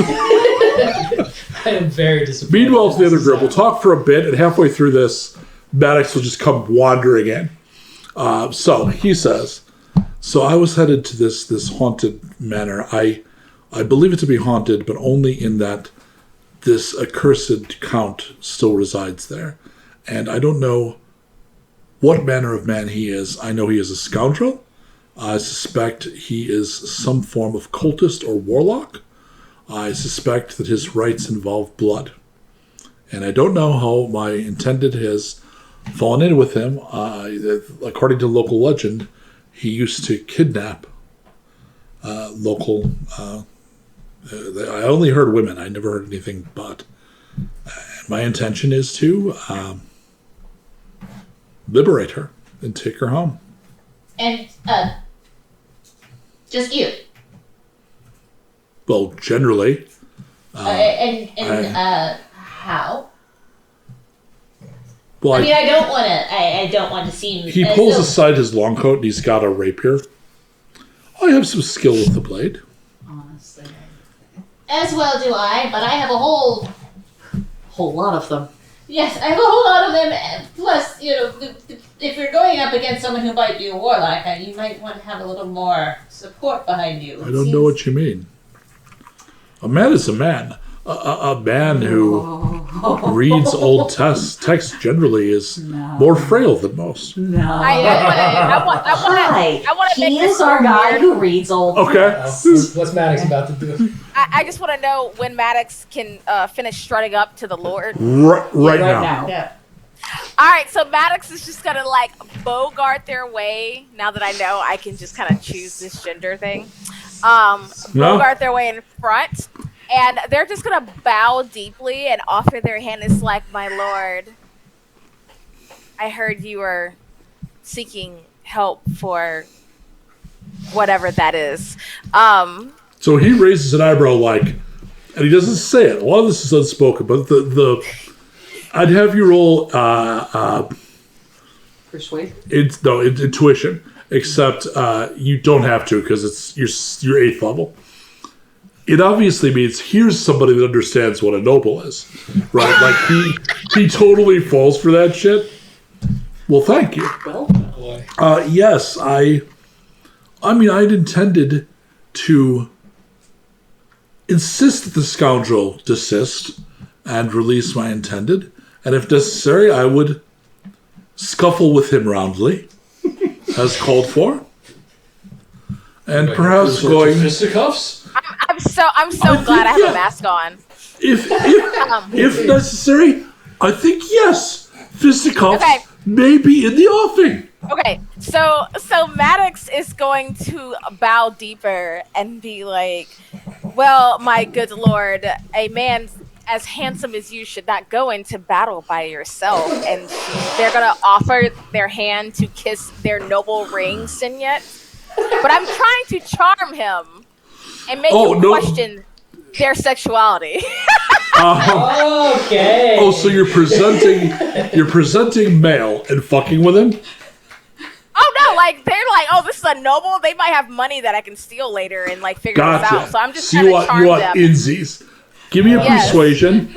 I am very disappointed. Meanwhile, to the other group, we'll This is, talk for a bit, and halfway through this, Maddox will just come wandering in. So he says, "So I was headed to this haunted manor. I believe it to be haunted, but only in that this accursed count still resides there. And I don't know what manner of man he is. I know he is a scoundrel. I suspect he is some form of cultist or warlock. I suspect that his rites involve blood. And I don't know how my intended has fallen in with him. According to local legend, he used to kidnap local... I only heard women. I never heard anything but. My intention is to liberate her and take her home. And, just you. Well, generally. How? Well, I mean, I don't want to seem... he pulls aside his long coat and he's got a rapier. I have some skill with the blade. Honestly. As well do I, but I have a whole Lot of them. Yes, I have a whole lot of them. Plus, if you're going up against someone who might be a warlock, you might want to have a little more support behind you. I don't know what you mean. A man is a man. A man who reads old text generally is more frail than most. No. I want to make He this is our guy weird. who reads old. Okay. What's Maddox about to do? I just want to know when Maddox can finish strutting up to the Lord. Right now. Yeah. All right, so Maddox is just gonna like bogart their way. Now that I know I can just kind of choose this gender thing, bogart their way in front, and they're just gonna bow deeply and offer their hand. It's like, my lord, I heard you were seeking help for whatever that is. So he raises an eyebrow and he doesn't say it. A lot of this is unspoken, but the I'd have you roll Persuade. intuition, except you don't have to because it's your 8th level. It obviously means here's somebody that understands what a noble is, right? Like he totally falls for that shit. Well, thank you. Well, Boy. Yes, I'd intended to insist that the scoundrel desist and release my intended, and if necessary, I would scuffle with him roundly, as called for, and perhaps going. Fisticuffs? I'm so I glad I think, have a mask on. If necessary, I think yes, fisticuffs Okay. may be in the offing. Okay, so Maddox is going to bow deeper and be like, well, my good lord, a man as handsome as you should not go into battle by yourself. And they're going to offer their hand to kiss their noble ring, Signet. But I'm trying to charm him and make him question their sexuality. Okay. Oh, so you're presenting male and fucking with him? Oh no, like they're like, oh, this is a noble. They might have money that I can steal later and like figure this Gotcha. out. So I'm just So trying you to want charm them. insies. Give me a Yes. persuasion.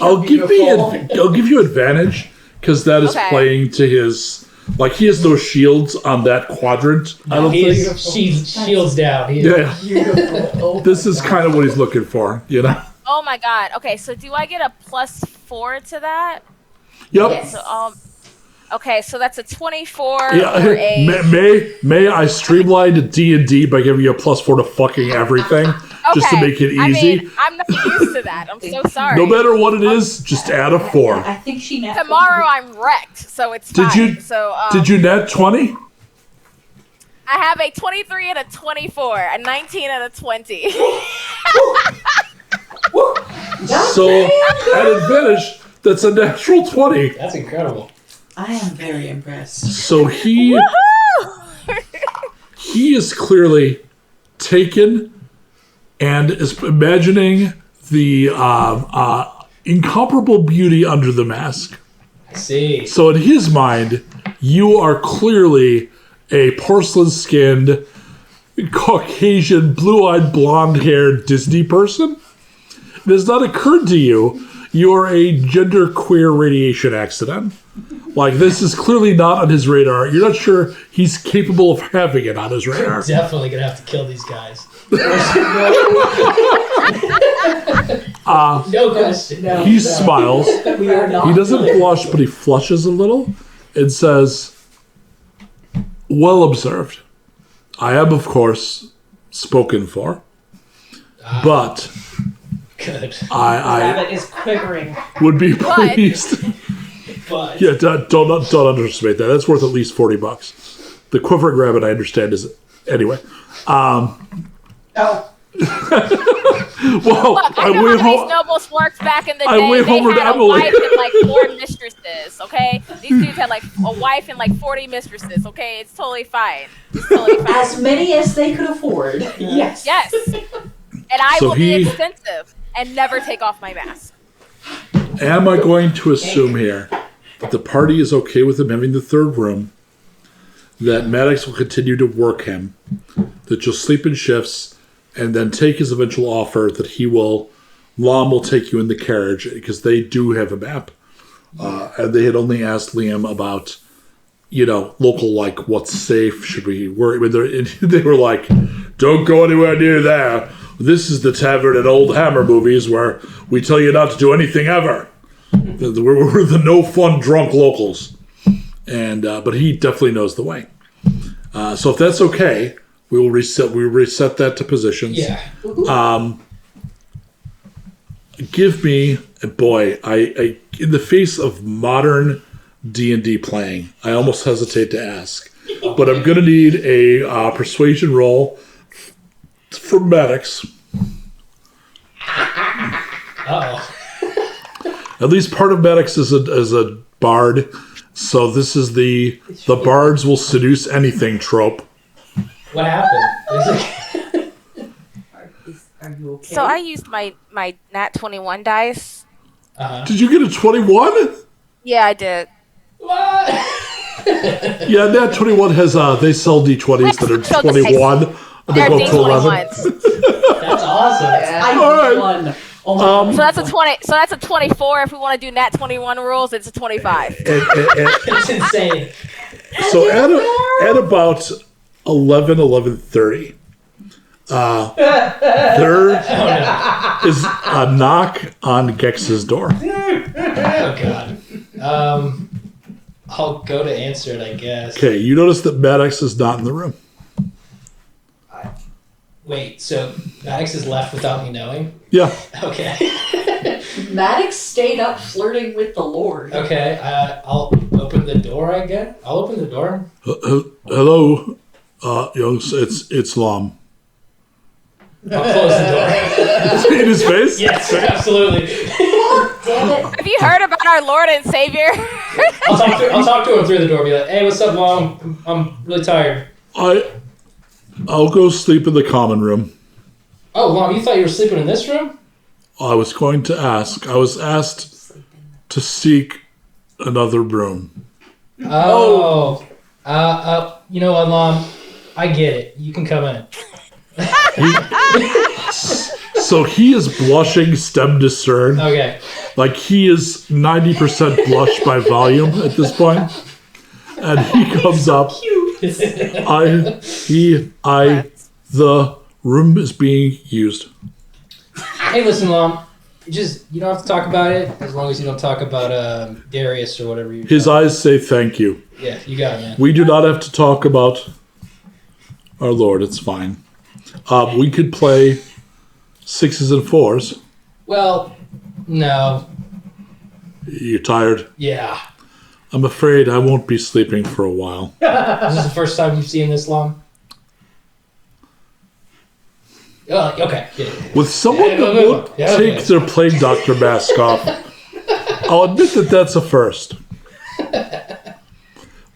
I'll give you advantage because that is Okay. playing to his. Like he has no shields on that quadrant. I don't think. He's shields down. He is Yeah. beautiful. This is kind of what he's looking for. You know. Oh my god. Okay, so do I get a +4 to that? Yep. So okay, so that's a 24 Yeah. or a. May I streamline D&D by giving you a +4 to fucking everything, just to Okay, make it I easy. mean, I'm not used to that. I'm so sorry. No matter what it is, just add a 4. I think she napped. Tomorrow I'm wrecked, so it's Did fine. you- So Did you net 20? I have a 23 and a 24, a 19 and a 20. So at advantage, that's a natural 20. That's incredible. I am very impressed. So he is clearly taken and is imagining the incomparable beauty under the mask. I see. So in his mind, you are clearly a porcelain-skinned, Caucasian, blue-eyed, blonde-haired Disney person. It has not occurred to you are a genderqueer radiation accident. Like, this is clearly not on his radar. You're not sure he's capable of having it on his radar. Definitely gonna have to kill these guys. No question. No, He no. smiles. We are not. He doesn't blush, but he flushes a little and says, "Well observed. I am, of course, spoken for, but Good. I Rabbit is quivering. would be pleased." But Yeah, don't underestimate that. That's worth at least $40. The quivering rabbit, I understand, is anyway. Oh, Well, Look, I I know wait how these home. noble sporks back in the I day. wait They Homer to had a Emily. wife and like 4 mistresses. Okay, these dudes had like a wife and like 40 mistresses. Okay, it's totally fine. It's totally fine. As many as they could afford. yes. Yes, and I So will he- be expensive and never take off my mask. Am I going to assume here that the party is okay with him having the third room, that Maddox will continue to work him, that you'll sleep in shifts, and then take his eventual offer that Lom will take you in the carriage, because they do have a map. And they had only asked Liam about, local, like, what's safe, should we worry? But they were like, don't go anywhere near there. This is the tavern in old Hammer movies where we tell you not to do anything ever. We're the no fun drunk locals. And but he definitely knows the way. So if that's okay, we will reset that to positions. yeah. Give me, boy, I in the face of modern D&D playing, I almost hesitate to ask, but I'm gonna need a persuasion roll from Maddox. Uh-oh. At least part of Maddox is a bard, so this is the bards will seduce anything trope. What happened? Are you okay? So I used my nat 21 dice. Did you get a 21? Yeah, I did. What? Yeah, Nat 21 has they sell D20s that are So 21. They They're go up to 11. D21s. That's awesome. I All right. won. Oh my So that's a 20. So that's a 24. If we want to do nat 21 rules, it's a 25. It's insane. So at about 11:30, there is a knock on Gex's door. Oh god. I'll go to answer it, I guess. Okay, you notice that Maddox is not in the room. Wait, so Maddox is left without me knowing? Yeah, Okay. Maddox stayed up flirting with the Lord. Okay, I'll open the door, I guess. I'll open the door. hello, youngs. It's Lom. I'll close the door. In his face. Yes, absolutely. Damn it. Have you heard about our Lord and Savior? I'll talk to him through the door. Be like, hey, what's up, Mom? I'm really tired. I'll go sleep in the common room. Oh, Mom, you thought you were sleeping in this room? I was going to ask. I was asked to seek another room. Oh. You know what, Mom? I get it. You can come in. So he is blushing stem to stern. Okay. Like he is 90% blush by volume at this point. And he comes up. The room is being used. Hey, listen, Mom. You don't have to talk about it as long as you don't talk about Darius or whatever you. His eyes say thank you. Yeah, you got it, man. We do not have to talk about our Lord. It's fine. We could play 6s and 4s. Well, no. You tired? Yeah. I'm afraid I won't be sleeping for a while. Is this the first time you've seen this long? Oh, okay. Yeah. With someone that won't take their plague doctor mask off, I'll admit that that's a first.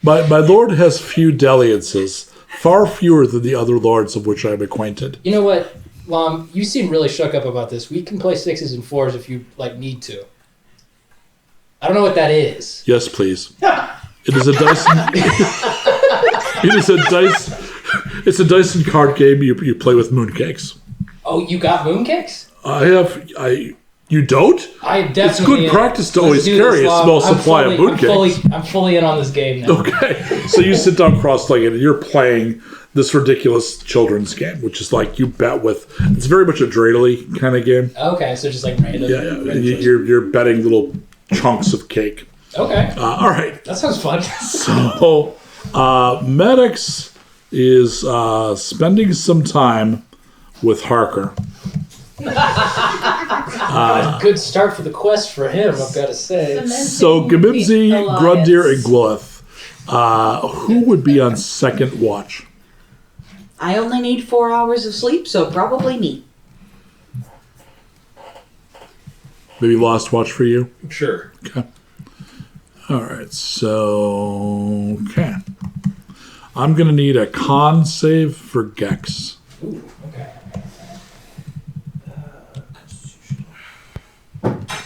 My lord has few dalliances, far fewer than the other lords of which I am acquainted. You know what, Mom? You seem really shook up about this. We can play 6s and 4s if you need to. I don't know what that is. Yes, please. It is a Dyson. It is a dice. It's a Dyson card game you play with mooncakes. Oh, you got mooncakes? You don't? I definitely. It's good practice to Let's always do carry this, a Mom. small supply of mooncakes. I'm fully in on this game now. Okay, so you sit down cross-legged and you're playing this ridiculous children's game, which is like you bet with. It's very much a dreidely kind of game. Okay, so just like random. Yeah, random choice. you're betting little chunks of cake. Okay, All right. that sounds fun. So, Maddox is spending some time with Harker. Good start for the quest for him, I've got to say. So, Gimimzi, Grundir, and Glith, who would be on second watch? I only need 4 hours of sleep, so probably me. Maybe Lost Watch for you? Sure. Okay. All right, so... Okay. I'm going to need a con save for Gex. Ooh, okay.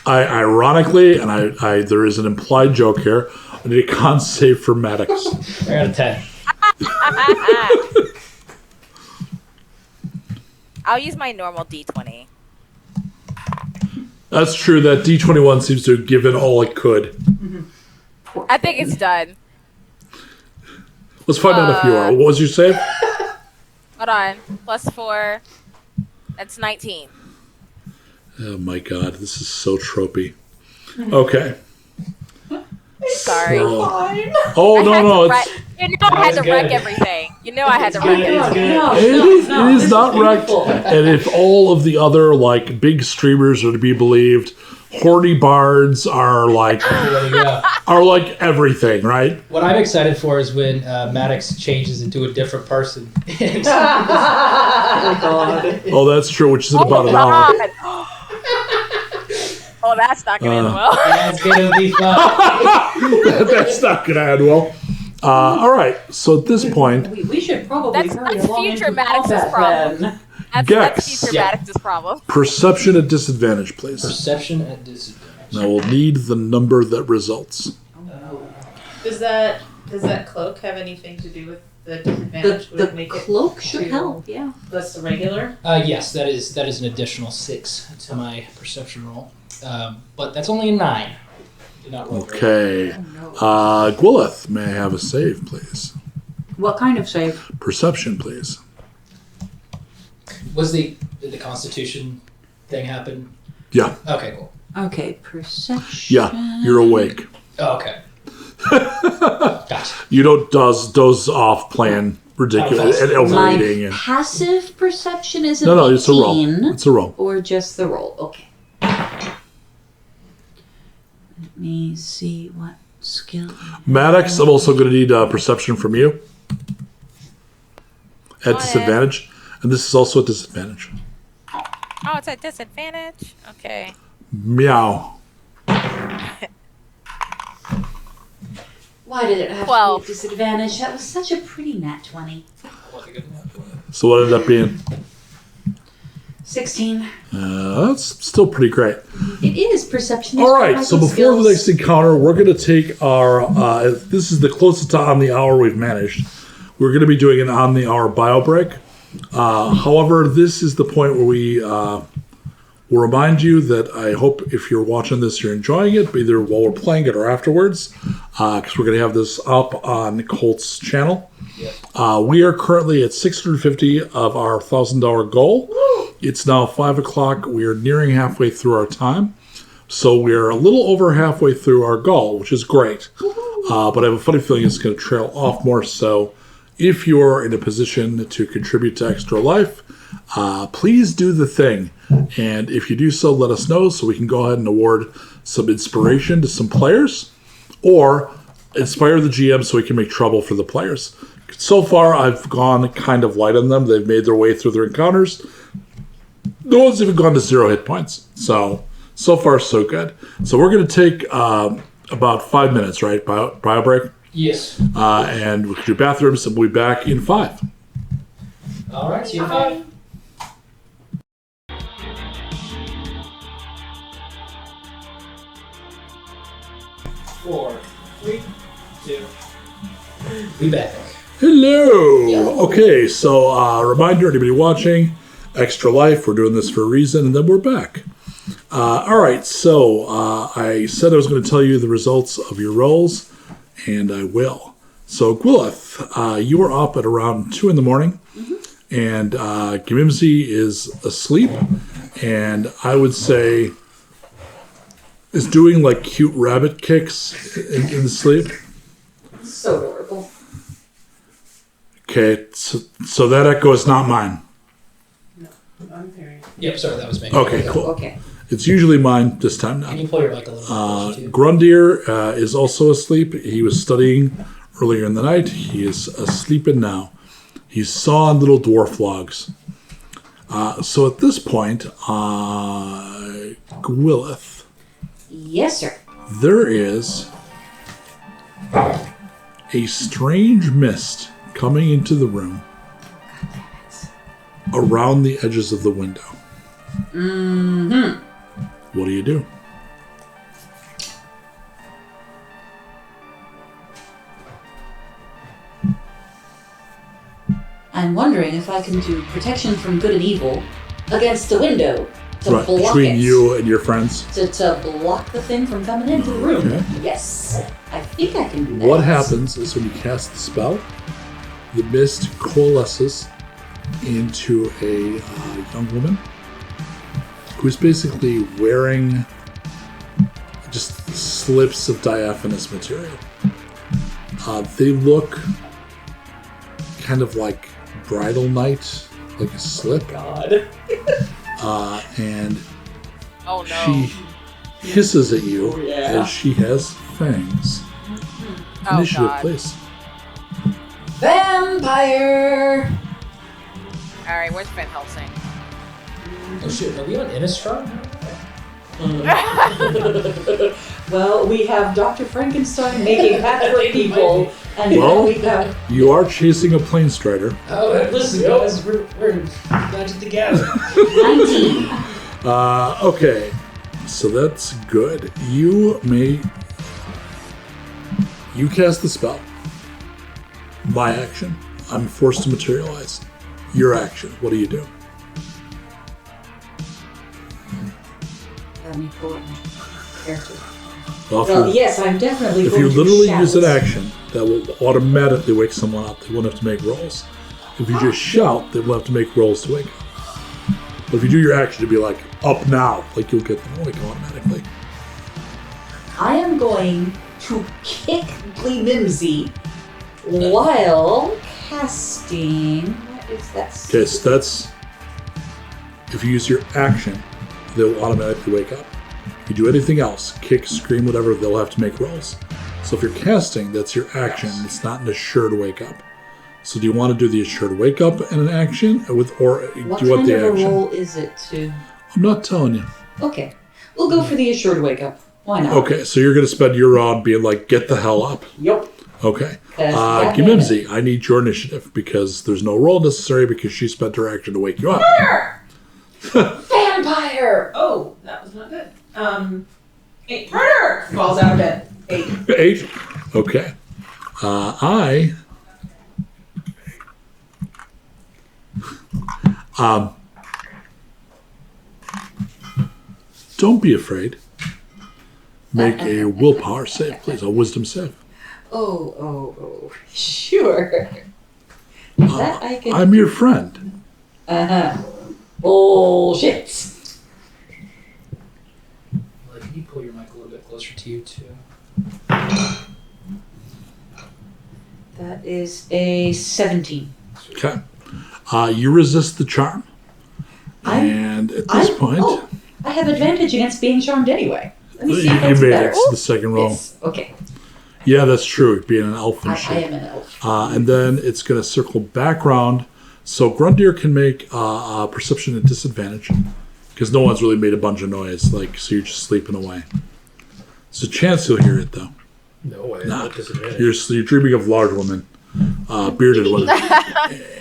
Ironically, and I there is an implied joke here, I need a con save for Maddox. I got a 10. I'll use my normal D20. That's true, that D21 seems to have given all it could. I think it's done. Let's find out if you are. What was your save? Hold on. +4. That's 19. Oh my god, this is so tropey. Okay. Sorry. Oh, I no, had no, to it's... wreck- You know I had to That was wreck good. everything. You know I had to wreck good. everything. It is not wrecked. And if all of the other, like, big streamers are to be believed, horny bards are like There you go. everything, right? What I'm excited for is when Maddox changes into a different person. Oh, that's true, which is in about an hour. God. Oh, that's not going to end well. That's gonna be fun. That's not going to end well. All right, so at this point, We should probably hurry That's along future into Maddox's combat problem. then. That's Gex. future Yeah. Maddox's problem. perception at disadvantage, please. Perception at disadvantage. And I will need the number that results. Does that cloak have anything to do with the disadvantage? Would The it make cloak should to- help, yeah. That's the regular. Yes, that is an additional 6 to my perception roll. But that's only a 9. Did not roll very Okay. Gwyleth, may I have a save, please? What kind of save? Perception, please. well. Did the Constitution thing happen? Yeah, Okay, cool. Okay, perception. yeah, you're awake. Oh, okay. Gotcha. You don't doze off playing ridiculous and My overeating. And, passive perception is an no, it's a roll. 18, It's a roll. or just the roll. Okay. Let me see what skill. Maddox, I'm also going to need perception from you. At Got it. disadvantage. And this is also a disadvantage. Oh, it's a disadvantage? Okay. Meow. Why did it have 12. to be a disadvantage? That was such a pretty nat 20. So what ended up being? 16. That's still pretty great. It is perception. All right, so before the next encounter, we're going to take our. This is the closest to on the hour we've managed. We're going to be doing an on the hour bio break. However, this is the point where we will remind you that I hope if you're watching this, you're enjoying it, either while we're playing it or afterwards, because we're going to have this up on Colt's channel. We are currently at 650 of our $1,000 goal. It's now 5 o'clock. We are nearing halfway through our time. So we're a little over halfway through our goal, which is great. But I have a funny feeling it's going to trail off more. So if you're in a position to contribute to Extra Life, please do the thing. And if you do so, let us know so we can go ahead and award some inspiration to some players, or inspire the GM so we can make trouble for the players. So far, I've gone kind of light on them. They've made their way through their encounters. No one's even gone to 0 hit points. So far, so good. So we're going to take about 5 minutes, right? Bio break? Yes. And we can do bathrooms, and we'll be back in 5. All right. See you in 5. 4, 3, 2. Be back. Hello. Okay, so reminder, anybody watching, Extra Life, we're doing this for a reason, and then we're back. All right, so I said I was going to tell you the results of your rolls, and I will. So, Gwyleth, you were up at around 2 in the morning, and Gimimsy is asleep, and I would say is doing like cute rabbit kicks in sleep. So adorable. Okay, so that echo is not mine. I'm hearing. Yep, sorry, that was me. Okay, cool. Okay. It's usually mine this time Can now. you pull your mic a little closer too? Grundir is also asleep. He was studying earlier in the night. He is asleep now. He's sawing little dwarf logs. So at this point, Gwyleth, Yes, sir. there is a strange mist coming into the room around the edges of the window. Mm-hmm. What do you do? I'm wondering if I can do protection from good and evil against the window to Right, block between it. you and your friends. To block the thing from coming into the room. Okay. Yes. I think I can do that. What happens is when you cast the spell, the mist coalesces into a young woman who's basically wearing just slips of diaphanous material. They look kind of like bridal night, like a slip. God. And Oh no. she hisses at you Oh, yeah. as she has fangs. Oh, Initiative, God. please. Vampire! All right, where's Van Helsing? Oh shit, are we on Innistrad? Well, we have Dr. Frankenstein making patchwork people, and Well- then we have You are chasing a plane strider. Oh, listen, guys, we're magic together. 19. Okay, so that's good. You cast the spell. My action. I'm forced to materialize. Your action. What do you do? Let me pull up my character. Well, well, yes, I'm definitely if going you to literally shout. use an action, that will automatically wake someone up. They won't have to make rolls. If you just shout, they will have to make rolls to wake up. But if you do your action to be like, up now, like you'll get them awake automatically. I am going to kick Gleemimsy while casting. What is that? Okay, so that's... If you use your action, they'll automatically wake up. If you do anything else, kick, scream, whatever, they'll have to make rolls. So if you're casting, that's your action. It's not an assure to wake up. So do you want to do the assure to wake up and an action, or do What you want kind the of a action? roll is it to? I'm not telling you. Okay, we'll go for the assured wake up. Why not? Okay, so you're going to spend your round being like, get the hell up. Yep. Okay. That's Gimimsy, I need your initiative because there's no roll necessary because she spent her action to wake you up. Vampire! Oh, that was not good. 8. Murder! Falls out of bed. 8. 8. Okay. Don't be afraid. Make a willpower save, please. A wisdom save. Oh. Sure. That I can. I'm your friend. Uh-huh. Bullshit. Well, can you pull your mic a little bit closer to you too? That is a 17. Okay. You resist the charm. And at this point, Oh, I have advantage against being charmed anyway. Let me you see if that's made better. it to the second roll. Yes. Okay. Yeah, that's true. Being an elf and I shit. am an elf. And then it's going to circle back around. So Grundir can make a perception at disadvantage because no one's really made a bunch of noise. Like, so you're just sleeping away. There's a chance you'll hear it though. No way. Nah. Not disadvantage. You're dreaming of large women, bearded women.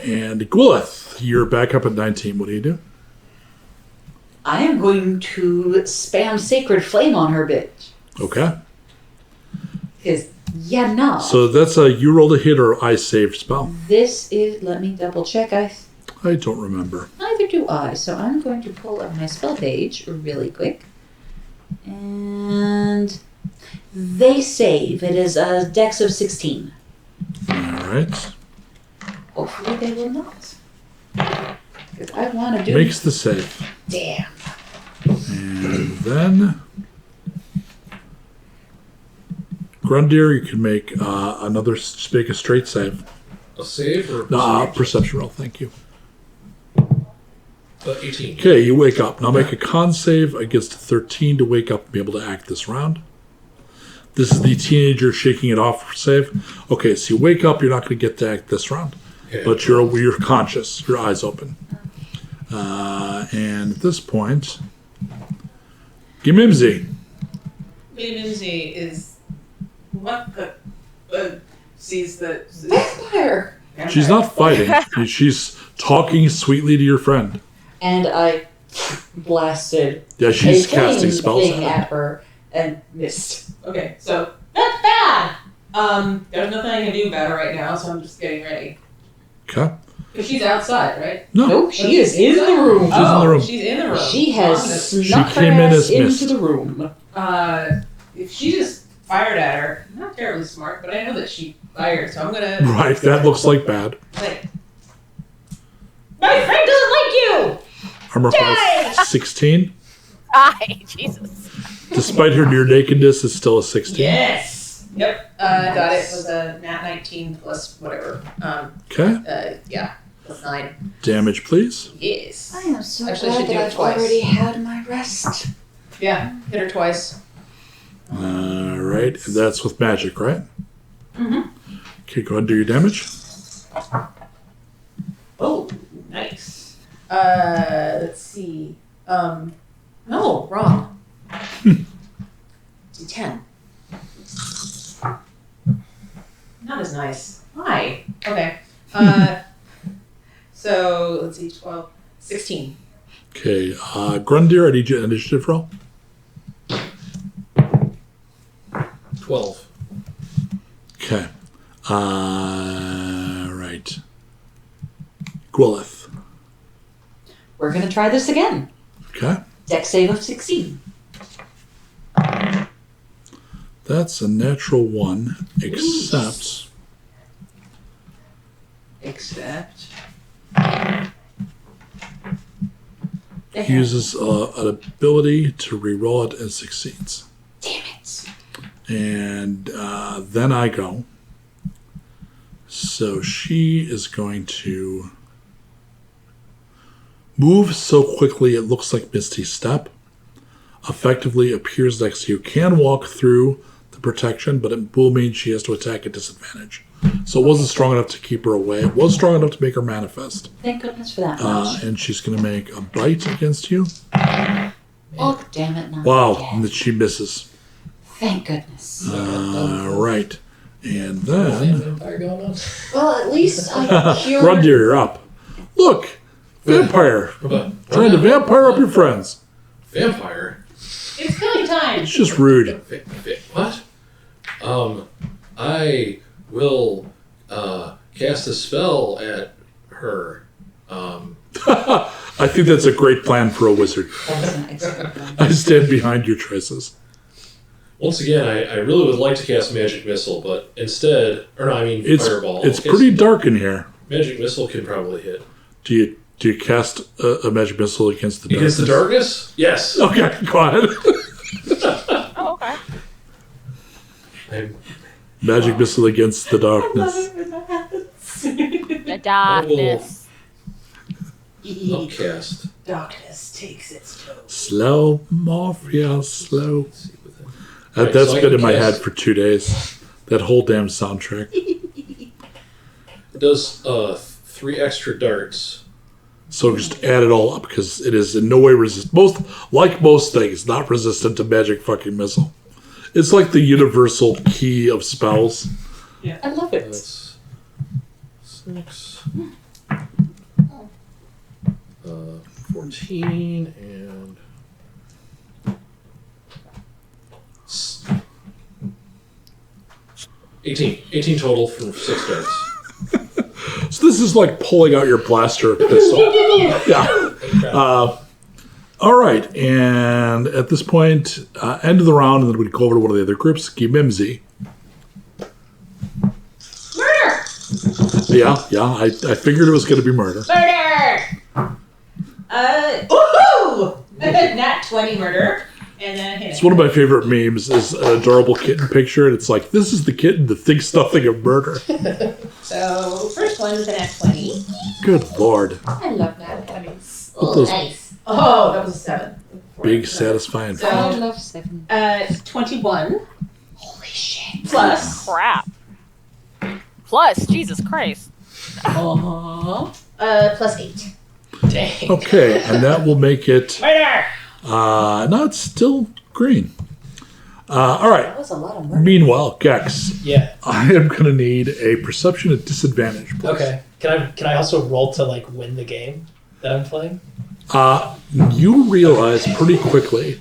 And Gwyleth, you're back up at 19. What do you do? I am going to spam Sacred Flame on her bitch. Okay. Because, yeah, no. So that's a you rolled a hit or I saved spell. This is, let me double check. I don't remember. Neither do I. So I'm going to pull up my spell page really quick. And they save. It is a dex of 16. right. Hopefully they will not. Because I want to do Makes the save. Damn. And then Grundir, you can make make a straight save. A save or a Perception roll, thank you. 18. Okay, you wake up. Now make a con save against a 13 to wake up and be able to act this round. This is the teenager shaking it off save. Okay, so you wake up, you're not going to get to act this round. Okay. But you're conscious, your eyes open. And at this point, Gimimzi. Mimsy is what the sees the Vampire! She's not fighting. She's talking sweetly to your friend. And I blasted Yeah, she's a casting thing spells thing at at her and missed. Okay, so that's bad. There's nothing I can do about it right now, so I'm just getting ready. Okay. Because she's outside, right? No. Nope, she is in the room. She's in the room. She's in the room. She has She snuck her came in ass as mist. into the room. If she just fired at her, I'm not terribly smart, but I know that she fired, so I'm gonna Right, that looks like bad. like. My friend doesn't like you. Armor class 16. Ay, Jesus. Despite her near nakedness, it's still a 16. Yes. Yep. Got it. It was a nat 19 plus whatever. Okay. Yeah. Plus 9. Damage, please. Yes. I am so Actually, I glad should do that it I've twice. already had my rest. Yeah. Hit her twice. All right. That's with magic, right? Mhm. Okay, go ahead and do your damage. Oh, nice. Let's see. No, wrong. D10. Not as nice. Why? Okay. So let's see, 12, 16. Okay, Grundir, I need you initiative roll. 12. Okay. Right. Gwyleth. We're going to try this again. Okay. Dex save of 16. That's a natural 1, except Except. he uses an ability to reroll it and succeeds. Damn it. And then I go. So she is going to move so quickly it looks like Misty Step. Effectively appears next to you. Can walk through the protection, but it will mean she has to attack at disadvantage. So it wasn't strong enough to keep her away. It was strong enough to make her manifest. Thank goodness for that much. And she's going to make a bite against you. Oh, damn it. Not Wow, again. and that she misses. Thank goodness. Right. And Is then... that vampire going on? Well, at least I cured... Grundir, you're up. Look! Vampire! Trying to vampire up your friends. Vampire? It's killing time. It's just rude. What? I will cast a spell at her. I think that's a great plan for a wizard. That's an excellent one. I stand behind your choices. Once again, I really would like to cast Magic Missile, but instead, It's Fireball. it's Okay, pretty dark in here. Magic Missile can probably hit. Do you cast a magic missile against the Against the darkness? Yes. Okay, go ahead. Oh, okay. I'm- Magic missile against the darkness. The darkness. Upcast. Darkness takes its toll. Slow, Morphia, slow. Let's see what that- Right, That's so I been can in my cast- head for 2 days. That whole damn soundtrack. It does 3 extra darts. So just add it all up because it is in no way most things, not resistant to magic fucking missile. It's like the universal key of spells. I love it. That's 6. 14 and 18 total from 6 darts. So this is like pulling out your blaster pistol. Yeah. All right, and at this point, end of the round, and then we'd go over to one of the other groups, Gimimzi. Murder! Yeah. I figured it was going to be murder. Murder! Woohoo! Nat 20 murder. And then hit. It's one of my favorite memes is an adorable kitten picture, and it's like, this is the kitten that thinks nothing of murder. So, first one was a nat 20. Good lord. I love nat 20s. Put Oh, those nice. Oh, that was a 7. big, satisfying. So- I love 7. 21. Holy shit. Plus. Crap. Plus, Jesus Christ. Plus 8. Dang. Okay, and that will make it. Murder! No, it's still green. All right. That was a lot of murder. Meanwhile, Gex, Yeah. I am going to need a perception at disadvantage, please. Okay. Can I also roll to like win the game that I'm playing? You realize pretty quickly,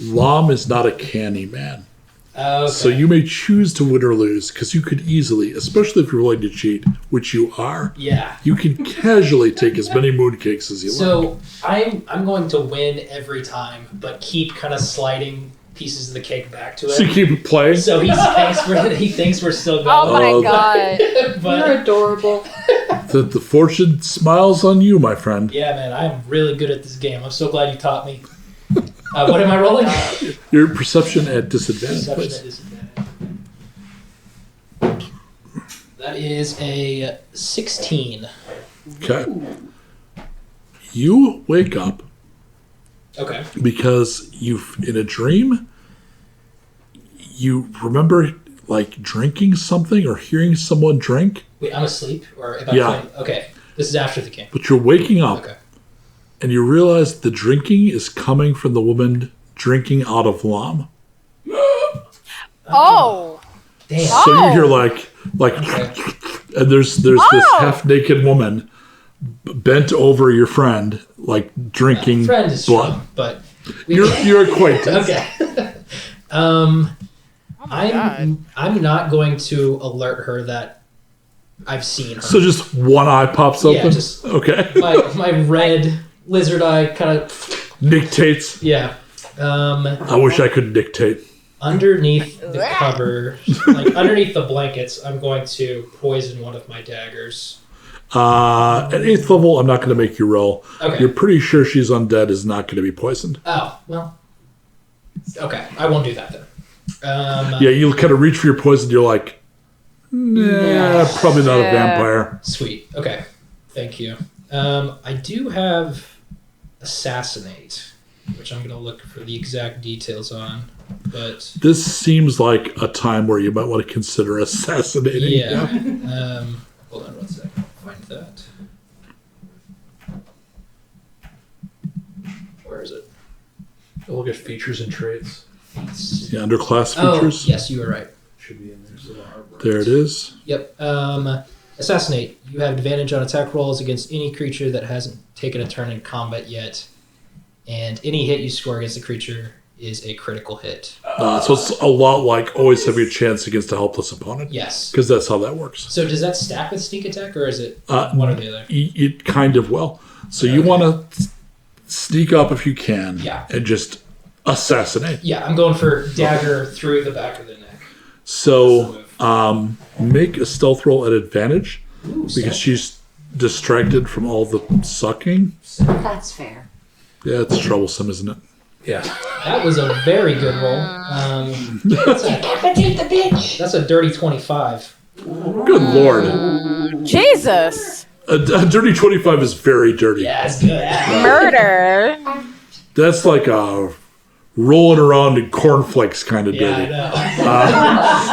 Lom is not a canny man. Okay. So you may choose to win or lose, because you could easily, especially if you're willing to cheat, which you are, Yeah. you can casually take as many mooncakes as you like. So I'm going to win every time, but keep kind of sliding pieces of the cake back to So you him. keep playing. So he thinks we're still going. Oh my Oh, god. but adorable. The fortune smiles on you, my friend. yeah, man, I'm really good at this game. I'm so glad you taught me. What am I rolling? Your perception at disadvantage, Perception please. at disadvantage. That is a 16. Okay. You wake up Okay. because in a dream, you remember like drinking something or hearing someone drink, Wait, I'm asleep, or if Yeah. I'm playing? Okay. This is after the game. but you're waking up Okay. and you realize the drinking is coming from the woman drinking out of Lom. Oh. Damn. So you hear Oh. like, Okay. and there's this Oh. half naked woman bent over your friend, like drinking Friend is blood. strong, but You're acquaintance. okay. Oh my god. I'm not going to alert her that I've seen her. So just one eye pops Yeah, open. just- Okay. my red lizard eye kind of Dictates. yeah. I wish I could dictate. Underneath the cover, like underneath the blankets, I'm going to poison one of my daggers. At 8th level, I'm not going to make you roll. Okay. You're pretty sure she's undead is not going to be poisoned. Oh well. Okay, I won't do that then. Yeah, you kind of reach for your poison. You're like, nah, probably not a Yeah. vampire. Sweet. Okay. Thank you. I do have assassinate, which I'm going to look for the exact details on. But This seems like a time where you might want to consider assassinating. yeah. Hold on one second. I'll find that. Where is it? Look at features and traits. Yeah, under class Oh, features. yes, you were right. Should be in there. So the hard There it is. Yep. Assassinate. You have advantage on attack rolls against any creature that hasn't taken a turn in combat yet, and any hit you score against the creature is a critical hit. So it's a lot like always having a chance against a helpless opponent. Yes. Because that's how that works. So does that stack with sneak attack, or is it Uh, one or the other? It kind of will. So you Okay. want to sneak up if you can. Yeah. And just assassinate. Yeah, I'm going for dagger through the back of the neck. So make a stealth roll at advantage Ooh, because she's distracted from all the sucking. That's fair. Yeah, it's troublesome, isn't it? Yeah. that was a very good roll. That's a dirty 25. Good lord. Jesus. A dirty 25 is very dirty. Yeah, that's good. Murder. That's like a rolling around in cornflakes kind of Yeah, I dirty. know.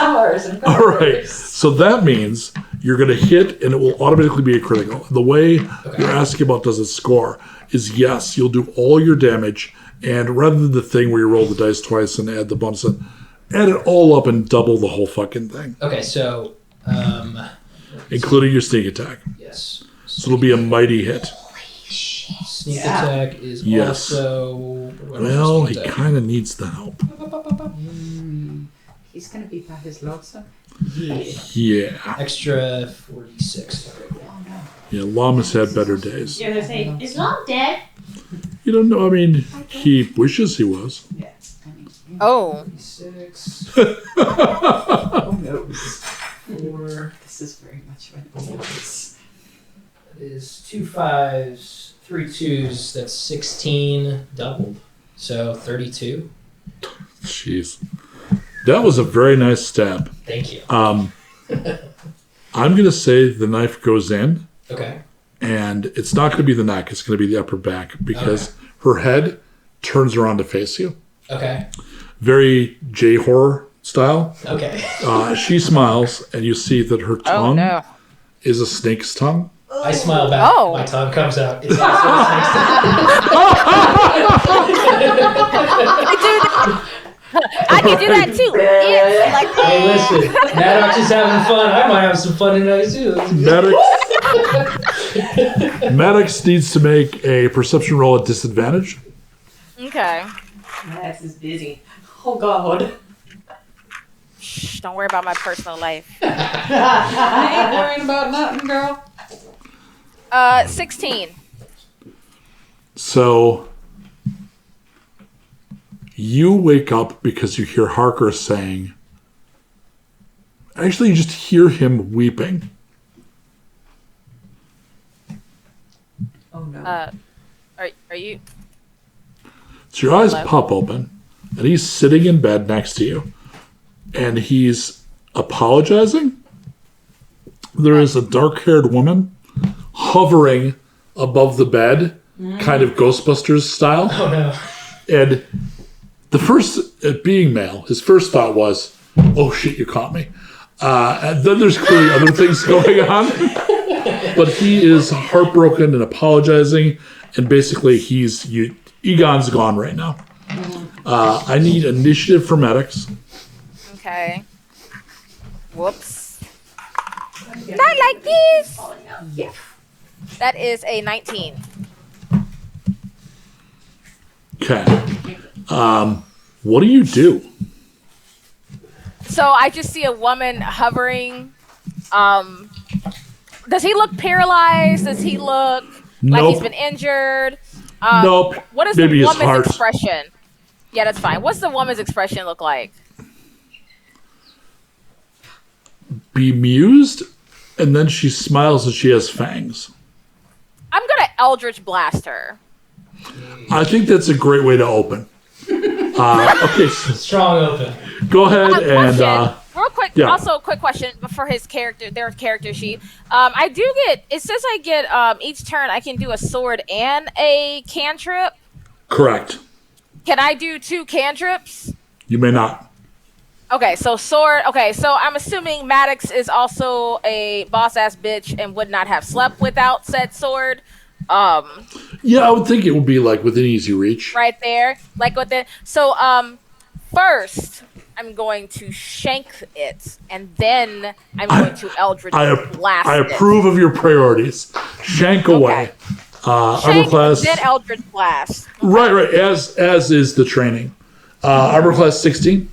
Hours and All right. So that means you're going to hit and it will automatically be a critical. The way you're asking about does it score is yes, you'll do all your damage. And rather than the thing where you roll the dice twice and add the bonus, add it all up and double the whole fucking thing, Okay, so including your sneak attack. yes. So it'll be a mighty hit. Sneak attack is Yes. also. Well, he sneak attack? kind of needs the help. He's gonna be by his lonesome. Yeah. Extra 46. Yeah, Llama's had better days. You're gonna say, is Mom dead? You don't know, I mean, he wishes he was. Oh. 46. Oh no. 4. This is very much what it is. 5s, 3 2s, that's 16 doubled. So 32. Jeez. That was a very nice stab. Thank you. I'm going to say the knife goes in, Okay. and it's not going to be the neck. It's going to be the upper back because her head turns around to face you. Okay. Very J-horror style. Okay. She smiles, and you see that her Oh tongue no. is a snake's tongue. I smile back. Oh. My tongue comes out. It's also a snake's I can do that too. It's like Hey, listen. Maddox is having fun. I might have some fun tonight too. Maddox needs to make a perception roll at disadvantage. okay. Max is busy. Oh God. Shh, don't worry about my personal life. I ain't worrying about nothing, girl. 16. So you wake up because you hear Harker saying, actually, you just hear him weeping. Oh no. Are you? So your eyes Hello? pop open, and he's sitting in bed next to you, and he's apologizing. There is a dark-haired woman hovering above the bed, kind of Ghostbusters style. Oh no. And the first, being male, his first thought was, oh shit, you caught me. And then there's clearly other things going on. But he is heartbroken and apologizing. And basically, Egon's gone right now. I need initiative for medics. Okay. Whoops. Not like this. Yeah. That is a 19. Okay. What do you do? So I just see a woman hovering. Does he look paralyzed? Does he look like he's Nope. been injured? Nope. What is Maybe the his woman's heart. expression? Yeah, that's fine. What's the woman's expression look like? Bemused, and then she smiles and she has fangs. I'm gonna Eldritch Blast her. I think that's a great way to open. Okay, so Strong open. go ahead and Question. Real quick, yeah. also a quick question for his character, their character sheet. I do get, it says I get, each turn I can do a sword and a cantrip. correct. Can I do 2 cantrips? You may not. Okay, so sword. Okay, so I'm assuming Maddox is also a boss ass bitch and would not have slept without said sword. Yeah, I would think it would be like within easy reach. Right there, like with it. So, first I'm going to shank it, and then I'm going to Eldritch Blast I it. approve of your priorities. Shank away. Armor Shank, class. then Eldritch Blast. Right. As is the training. Armor class 16.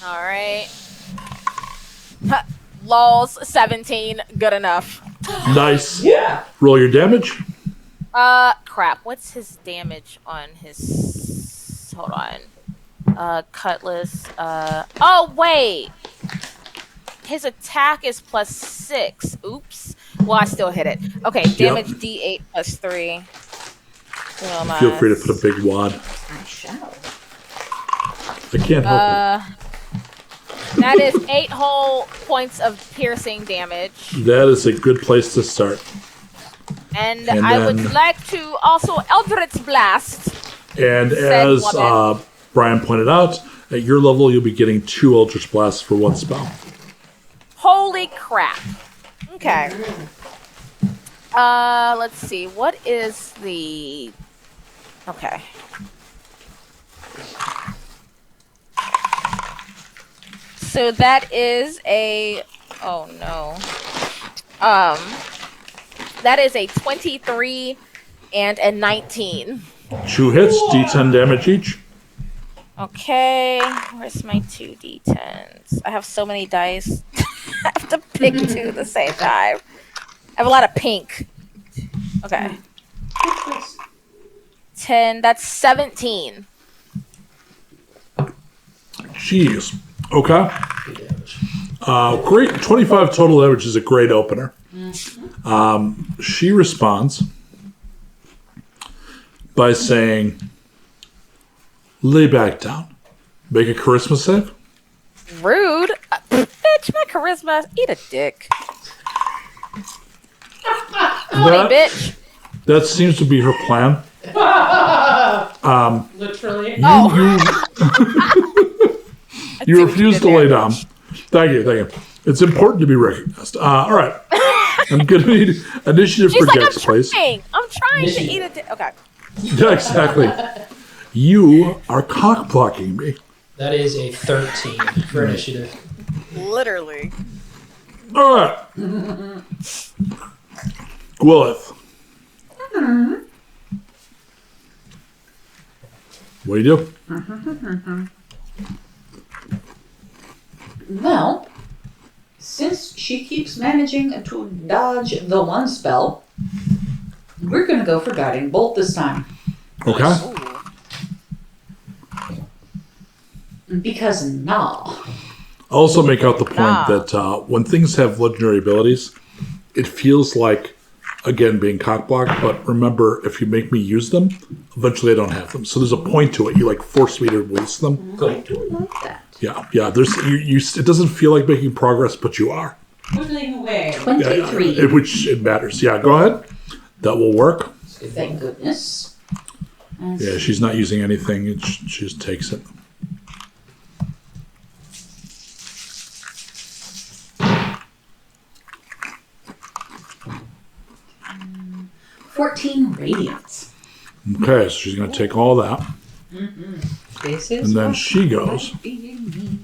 All right. Lols 17, good enough. Nice. Yeah. Roll your damage. Crap. What's his damage on his? Hold on. Cutlass. Oh wait. His attack is +6. Oops. Well, I still hit it. Okay. Damage D8 +3. Feel free to put a big wad. I shall. I can't help That is 8 whole points of piercing damage. it. That is a good place to start. And And I then- would like to also Eldritch Blast. And Said as woman. Brian pointed out, at your level, you'll be getting 2 Eldritch Blasts for 1 spell. Holy crap. Okay. Let's see. What is the... Okay. So that is a... Oh, no. That is a 23 and a 19. 2 hits, D10 damage each. Okay, where's my 2d10s? I have so many dice. I have to pick 2 at the same time. I have a lot of pink. Okay. 10, that's 17. Jeez. Okay. Good damage. Great. 25 total damage is a great opener. She responds by saying, lay back down. Make a charisma save. Rude. Bitch, my charisma. Eat a dick. Honey, bitch. That seems to be her plan. Literally. You refuse to lay down. Thank you. It's important to be recognized. All right. I'm going to need initiative She's for like, Gex, please. I'm trying to eat a dick. Okay. Yeah, exactly. You are cock blocking me. That is a 13 for initiative. Literally. All right. Gwyleth. What do you do? Well, since she keeps managing to dodge the one spell, we're going to go for Guiding Bolt this time. Okay. Because nah. Also make out the point Ah. that when things have legendary abilities, it feels like, again, being cockblocked, but remember, if you make me use them, eventually I don't have them. So there's a point to it. You like force me to waste them. I do like that. Yeah. There's you. It doesn't feel like making progress, but you are. Moving away. 23. Which it matters. Yeah, go ahead. That will work. Thank goodness. And Yeah, she's not using anything. She just takes it. Mm, 14 radiance. Okay, so she's going to take all that. This is And then what she goes. being me.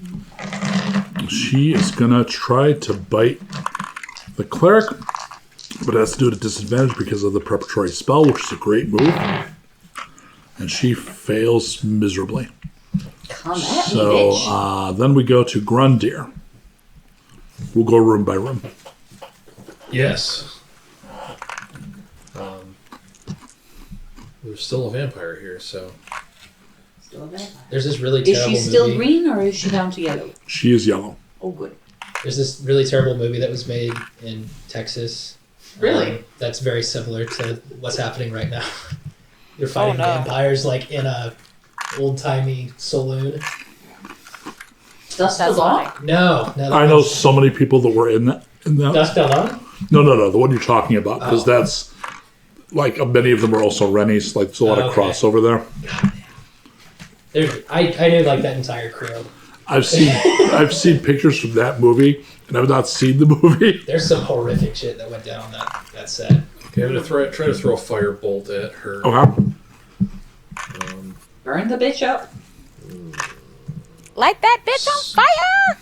She is going to try to bite the cleric, but it has to do it at disadvantage because of the preparatory spell, which is a great move. And she fails miserably. Come at me, So bitch. then we go to Grundir. We'll go room by room. Yes. There's still a vampire here, so Still a vampire. There's this really Is terrible she still movie. green or is she down to yellow? She is yellow. Oh, good. There's this really terrible movie that was made in Texas. Really? That's very similar to what's happening right now. You're fighting no. vampires like in a old timey saloon. Dust That's is on. funny. No, I know so many people that were in that. Dust Alone? No, the one you're talking about, because Oh. that's like many of them are also Rennies. Like there's a lot of Okay. crossover there. I knew like that entire crew. I've seen pictures from that movie, and I've not seen the movie. There's some horrific shit that went down on that set. okay, I'm gonna try to throw a firebolt at her. Okay. Burn the bitch up. Light that bitch on fire!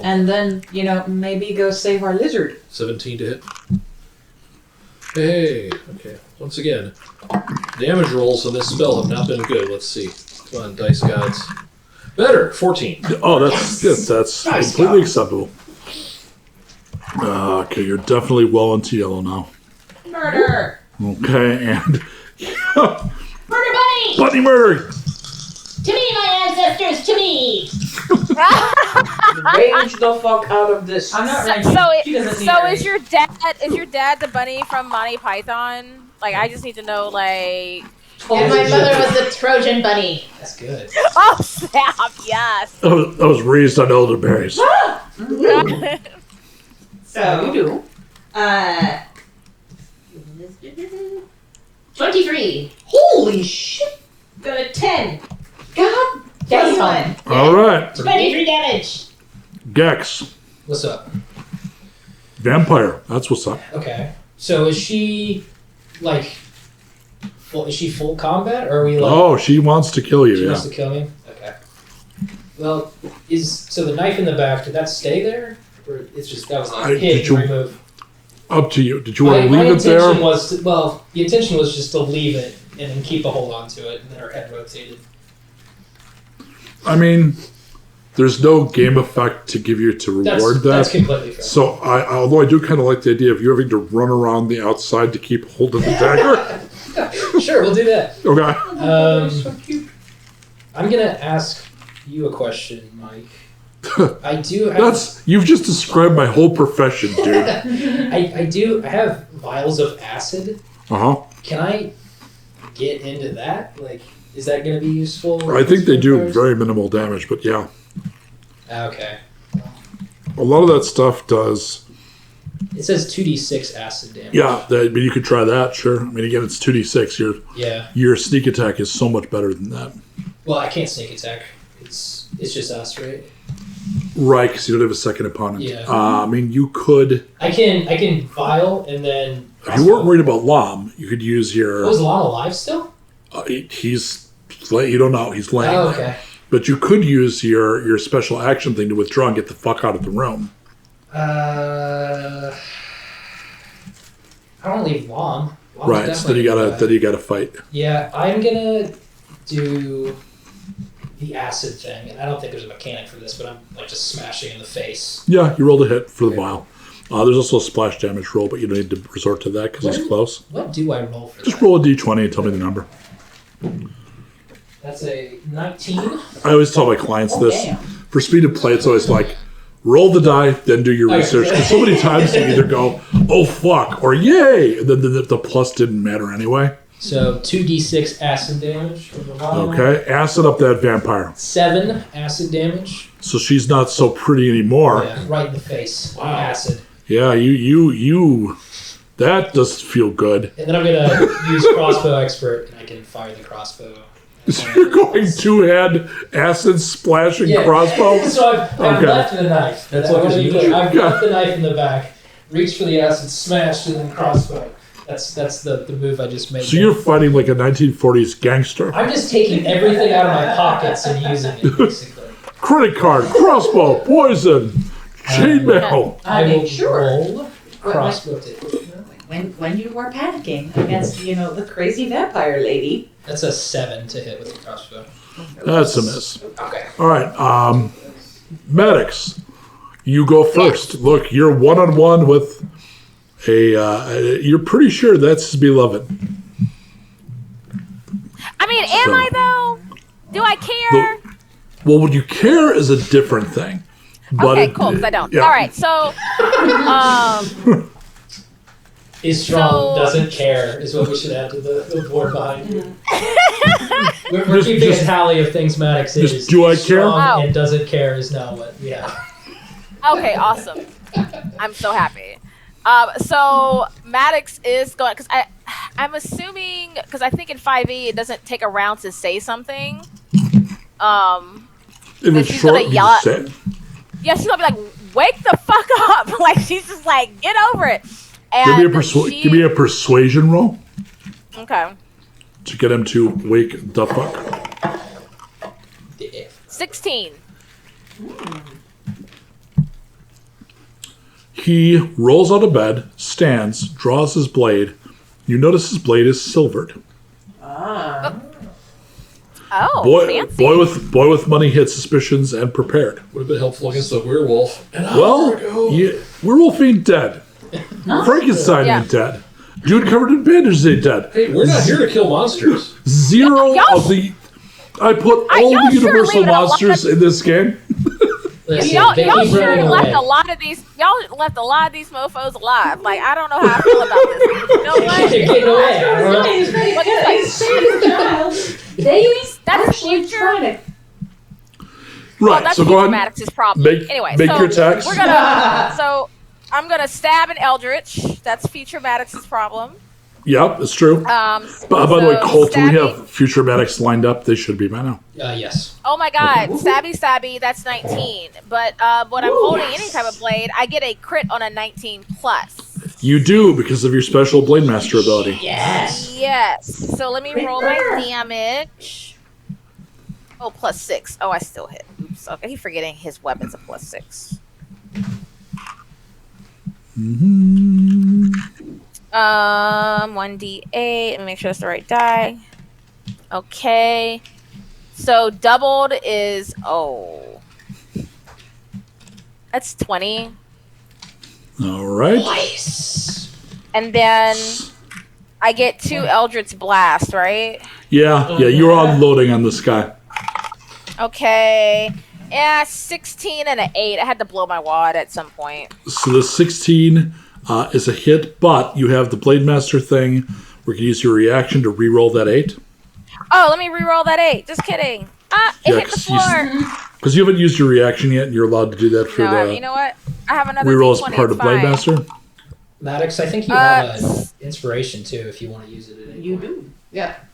And then, maybe go save our lizard. 17 to hit. Hey, okay. Once again, damage rolls on this spell have not been good. Let's see. Come on, dice gods. Better, 14. Oh, that's Nice completely job. acceptable. Okay, you're definitely well into yellow now. Murder! Okay, and Murder Bunny! bunny murder. To me, my ancestors, to me! Rage the fuck out of this. I'm not ready. So, She doesn't need so rage. is your dad the bunny from Monty Python? Like, I just need to know, like. And my mother was the Trojan bunny. That's good. Oh snap! Yes. I was raised on elderberries. So, You do. 23. Holy shit. Got a 10. God plus damn. one. All right, 23 damage. Gex, What's up? vampire. That's what's up. Okay. So is she like full, is she full combat or are we like Oh, she wants to kill you. she Yeah. wants to kill me? Okay. Well, so the knife in the back, did that stay there? Or it's just that was like Did hit you- and remove? Up to you. Did you want to My leave it intention there? was the intention was just to leave it and then keep a hold on to it and then her head rotated. I mean, there's no game effect to give you to reward That's that. completely fair. So, although I do kind of like the idea of you having to run around the outside to keep holding the dagger. Sure, we'll do that. Okay. I'm gonna ask you a question, Mike. I do have. You've just described my whole profession, dude. I have vials of acid. Uh-huh. Can I get into that? Like, is that going to be useful? I think they do very minimal damage, but yeah. Okay. A lot of that stuff does. It says 2d6 acid damage. Yeah, you could try that, sure. I mean, again, it's 2d6. Yeah. Your sneak attack is so much better than that. Well, I can't sneak attack. It's just us, right? Right, because you don't have a second opponent. Yeah. I mean, you could. I can vial and then. If you weren't worried about Lom, you could use your. Oh, is Lom alive still? He's. You don't know. He's laying Oh, there. okay. But you could use your special action thing to withdraw and get the fuck out of the room. I don't leave Lom. Lom's Right, so then you gotta fight. Yeah, I'm gonna do the acid thing, and I don't think there's a mechanic for this, but I'm like just smashing in the face. Yeah, you rolled a hit for the Okay. vial. There's also a splash damage roll, but you don't need to resort to that because it's close. What do I roll for Just that? roll a d20 and tell me the number. That's a 19. I always tell my clients this. damn. For speed of play, it's always like, roll the die, then do your Okay. research. Because so many times you either go, oh fuck, or yay, and then the plus didn't matter anyway. So 2d6 acid damage from the vial. Okay, acid up that vampire. 7 acid damage. So she's not so pretty anymore. Yeah, right in the face. Wow. Acid. Yeah, you. That does feel good. And then I'm gonna use crossbow expert, and I can fire the crossbow. So you're going two-hand acid splashing Yeah. crossbow? So I've Okay. left the knife. That's I like wanna a be clear. I've Yeah. left the knife in the back. Reach for the acid, smashed, and then crossbow. That's the move I just made. So you're fighting like a 1940s gangster. I'm just taking everything out of my pockets and using it, basically. Credit card, crossbow, poison, chainmail. I will make sure. roll crossbow tip. When you were panicking against, the crazy vampire lady. That's a 7 to hit with the crossbow. That's a miss. Okay. All right, Maddox, you go first. Look, you're one-on-one with you're pretty sure that's his beloved. I mean, am I though? Do I care? Well, what you care is a different thing. But Okay, cool. 'Cause I don't. yeah. All right, so Is strong, So- doesn't care, is what we should add to the board behind you. We're Just- keeping just- a tally of things Maddox just is. do I care? Strong Oh. and doesn't care is now what we have. okay, awesome. I'm so happy. So Maddox is going because I'm assuming because I think in 5e it doesn't take a round to say something. If it's she's short, gonna you yell just at- say it. Yeah, she's gonna be like, "Wake the fuck up!" Like she's just like, "Get over it." Give And give me a persuasion roll okay. to get him to wake the fuck. 16. He rolls out of bed, stands, draws his blade. You notice his blade is silvered. Ah. Oh, fancy. Boy with money hid suspicions and prepared. Would have been helpful against the werewolf. An hour Well, ago. werewolf ain't dead. Frankenstein Yeah. ain't dead. Dude covered in bandages ain't dead. Hey, we're not here to kill monsters. Zero Y'all of the. I put all y'all the sure universal leaving a lot monsters in this game. Listen, Y'all they sure keep running left away. a lot of these. Y'all left a lot of these mofo's alive. Like I don't know how I feel about this. You know They're what? getting away. I don't know. He's very What good. is He's saved his child. They That's actually future. tried to Right, That's so go ahead. Maddox's problem. Make- anyway, make so your attacks. We're gonna. So I'm gonna stab an Eldritch. That's future Maddox's problem. Yep, it's true. By the way, so Colt, do we stabbing- have future medics lined up? They should be by now. Yes. Oh my god, stabby, that's 19. But when I'm holding any type of blade, I get a crit on a 19 plus. You do because of your special Blade Master ability. Yes. Yes. So let me roll my Crit. damage. Oh, plus 6. Oh, I still hit. Oops. Okay, he's forgetting his weapon's a plus 6. Mm-hmm. 1d8. Let me make sure that's the right die. Okay. So doubled is that's 20. All right. And then I get 2 Eldritch Blast, right? Yeah, you're unloading on this guy. Okay. Yeah, 16 and an 8. I had to blow my wad at some point. So the 16 is a hit, but you have the Blade Master thing where you can use your reaction to re-roll that 8. Oh, let me re-roll that 8. Just kidding. It hit the floor. Because you haven't used your reaction yet, and you're allowed to do that for No, the you know what? I have another re-roll as D20, part of it's Blade fine. Master. Maddox, I think you have an inspiration too if you want to use it at any You point. do. Yeah. Oh,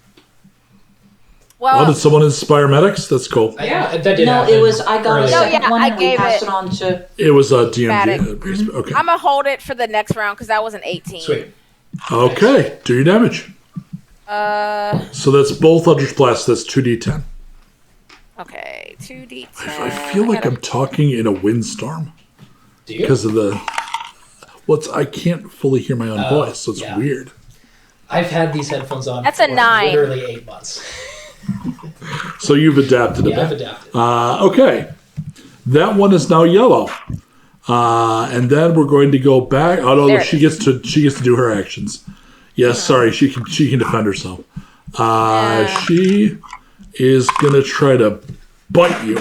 Well, did someone inspire medics? That's cool. Yeah. That did No, happen it was I got a earlier. No, second yeah, one I and we gave passed it. it on to. It was a DMG. Matic. Okay. I'm going to hold it for the next round because that was an 18. Sweet. Okay. Do your damage. So that's both Eldritch Blast. That's 2d10. Okay, 2d10. I feel like I'm talking in a windstorm Do you? because of the. I can't fully hear my own voice, so it's yeah. weird. I've had these headphones on That's a for 9. literally 8 months. So you've adapted a Yeah, I've bit. adapted. Okay. That one is now yellow. And then we're going to go back. Oh no, There it she gets to do her actions. Yes, sorry, she can defend herself. She is gonna try to bite you.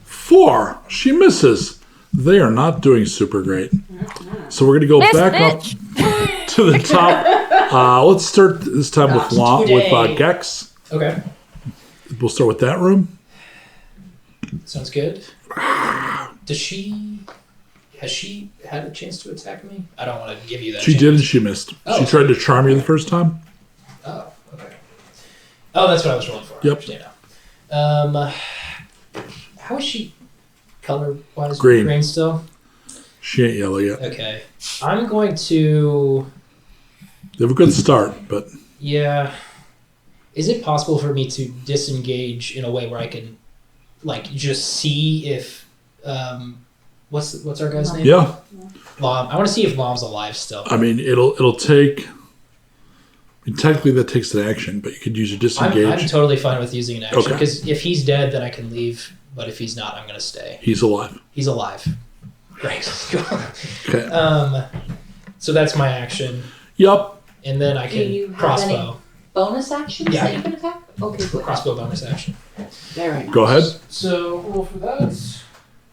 4. She misses. They are not doing super great. So we're gonna go Miss back bitch. up to the top. Let's start this time with today. Gex. Okay. We'll start with that room. Sounds good. Has she had a chance to attack me? I don't want to give you that She chance. did and she missed. Oh. She tried to charm you the first time. Oh, okay. Oh, that's what I was rolling for. I Yep. understand now. How is she color-wise? Green. Green still? She ain't yellow yet. Okay. I'm going to... They have a good start, but Yeah. Is it possible for me to disengage in a way where I can, like, just see if... what's our guy's name? yeah. Lom. I want to see if Lom's alive still. I mean, it'll take. Technically, that takes an action, but you could use your I'm disengage. totally fine with using an action Okay. because if he's dead, then I can leave. But if he's not, I'm gonna stay. He's alive. He's alive. Great. Okay. So that's my action, Yep. and then I Do you can have crossbow. Bonus actions Yeah. that you can attack? Okay, good. Crossbow bonus action. Very nice. Go ahead. So roll for that.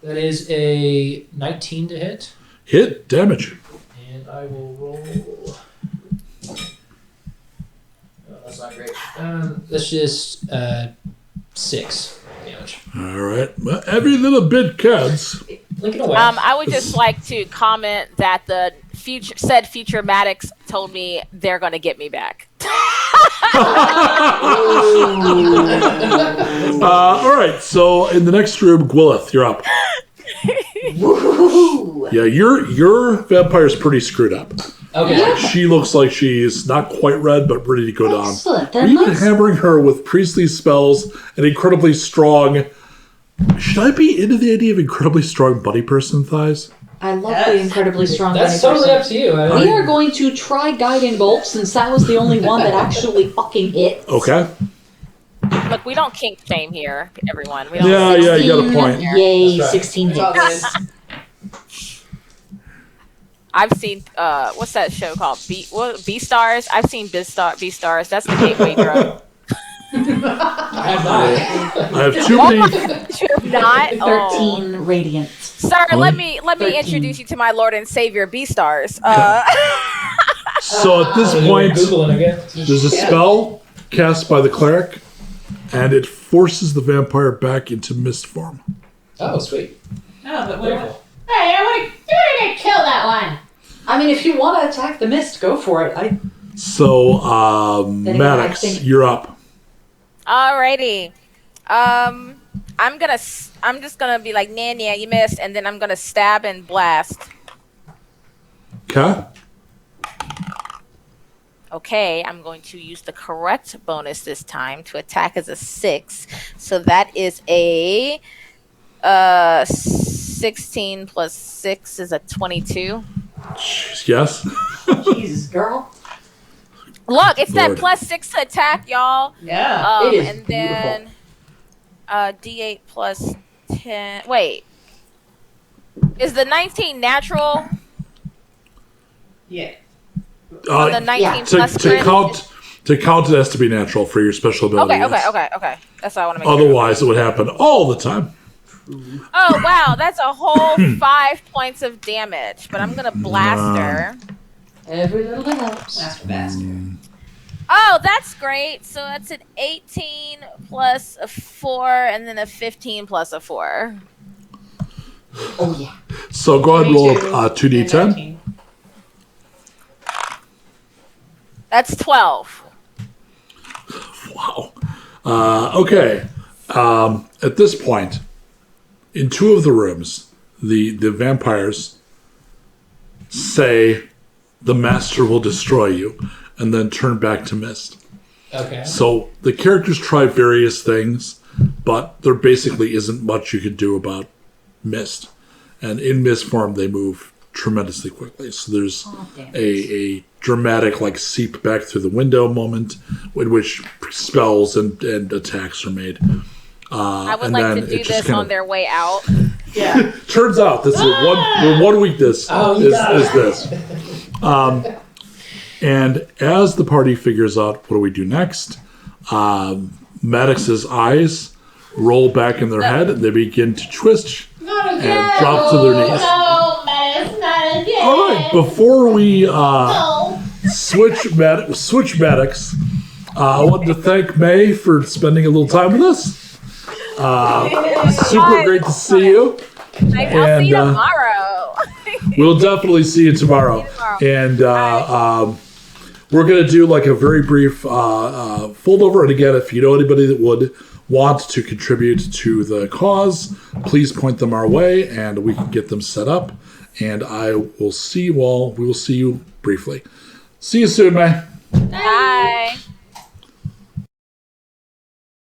That is a 19 to hit, Hit damage. and I will roll. Oh, that's not great. That's just 6 damage. All right. Well, every little bit counts. Lincoln away. I would just like to comment that the future Maddox told me they're going to get me back. All right. So in the next room, Gwyleth, you're up. Woohoo! Yeah, your vampire's pretty screwed up. Okay. She looks like she's not quite red, but ready to go down. Excellent. We've Then been let's hammering her with priestly spells and incredibly strong. Should I be into the idea of incredibly strong buddy person thighs? I love the incredibly strong That's bunny totally person. up to you. We are going to try guiding bolt since that was the only one that actually fucking hit. Okay. Look, we don't kink shame here, everyone. We don't Yeah, you got a point. Yay, That's right. 16 It's all hits. good. I've seen what's that show called? B Stars. I've seen B Stars. That's the gateway drug. I have not. I have too many. You have not. Oh. 13 radiant. Sir, let me 13. introduce you to my Lord and Savior B Stars. So at this point, Googling again. there's a spell cast by the cleric, and it forces the vampire back into mist form. Oh, sweet. No, but Very what? cool. Hey, I want to kill that one. I mean, if you want to attack the mist, go for it. So, again, Maddox, I think- you're up. Alrighty. I'm just gonna be like, nah, you missed, and then I'm gonna stab and blast. Okay. Okay, I'm going to use the correct bonus this time to attack as a 6. So that is a 16 plus 6 is a 22. Yes. Jesus, girl. Look, it's Lord. that plus 6 to attack, y'all. Yeah. It is And then D8 plus 10. Wait. Is the 19 natural? Yeah. On the 19 plus to crit? count To count, it has to be natural for your special ability. Okay. yes. That's all I want to make sure. Otherwise, it would happen all the time. Oh wow, that's a whole 5 points of damage. But I'm gonna blast her. Every little bit helps. Master bastard. Oh, that's great. So that's an 18 plus a 4, and then a 15 plus a 4. Oh yeah. So go ahead and roll 2d10. 19. That's 12. Wow. Okay. At this point, in 2 of the rooms, the vampires say the master will destroy you and then turn back to mist. Okay. So the characters try various things, but there basically isn't much you can do about mist. And in mist form, they move tremendously quickly. So there's a dramatic, like, seep back through the window moment in which spells and attacks are made. I would and like then to do it just this kind on of- their way out. Yeah. Turns out this is their one weakness is this. And as the party figures out what do we do next, Maddox's eyes roll back in their head and they begin to twitch Not and again. drop to their knees. No, Maddox, not again. All right, before we No. switch Maddox, I wanted to thank May for spending a little time with us. Super great to see you. I'll see And, you tomorrow. We'll definitely see you tomorrow. And we're going to do like a very brief fold over. And again, if you know anybody that would want to contribute to the cause, please point them our way and we can get them set up. And I will see you all. We will see you briefly. See you soon, May. Bye.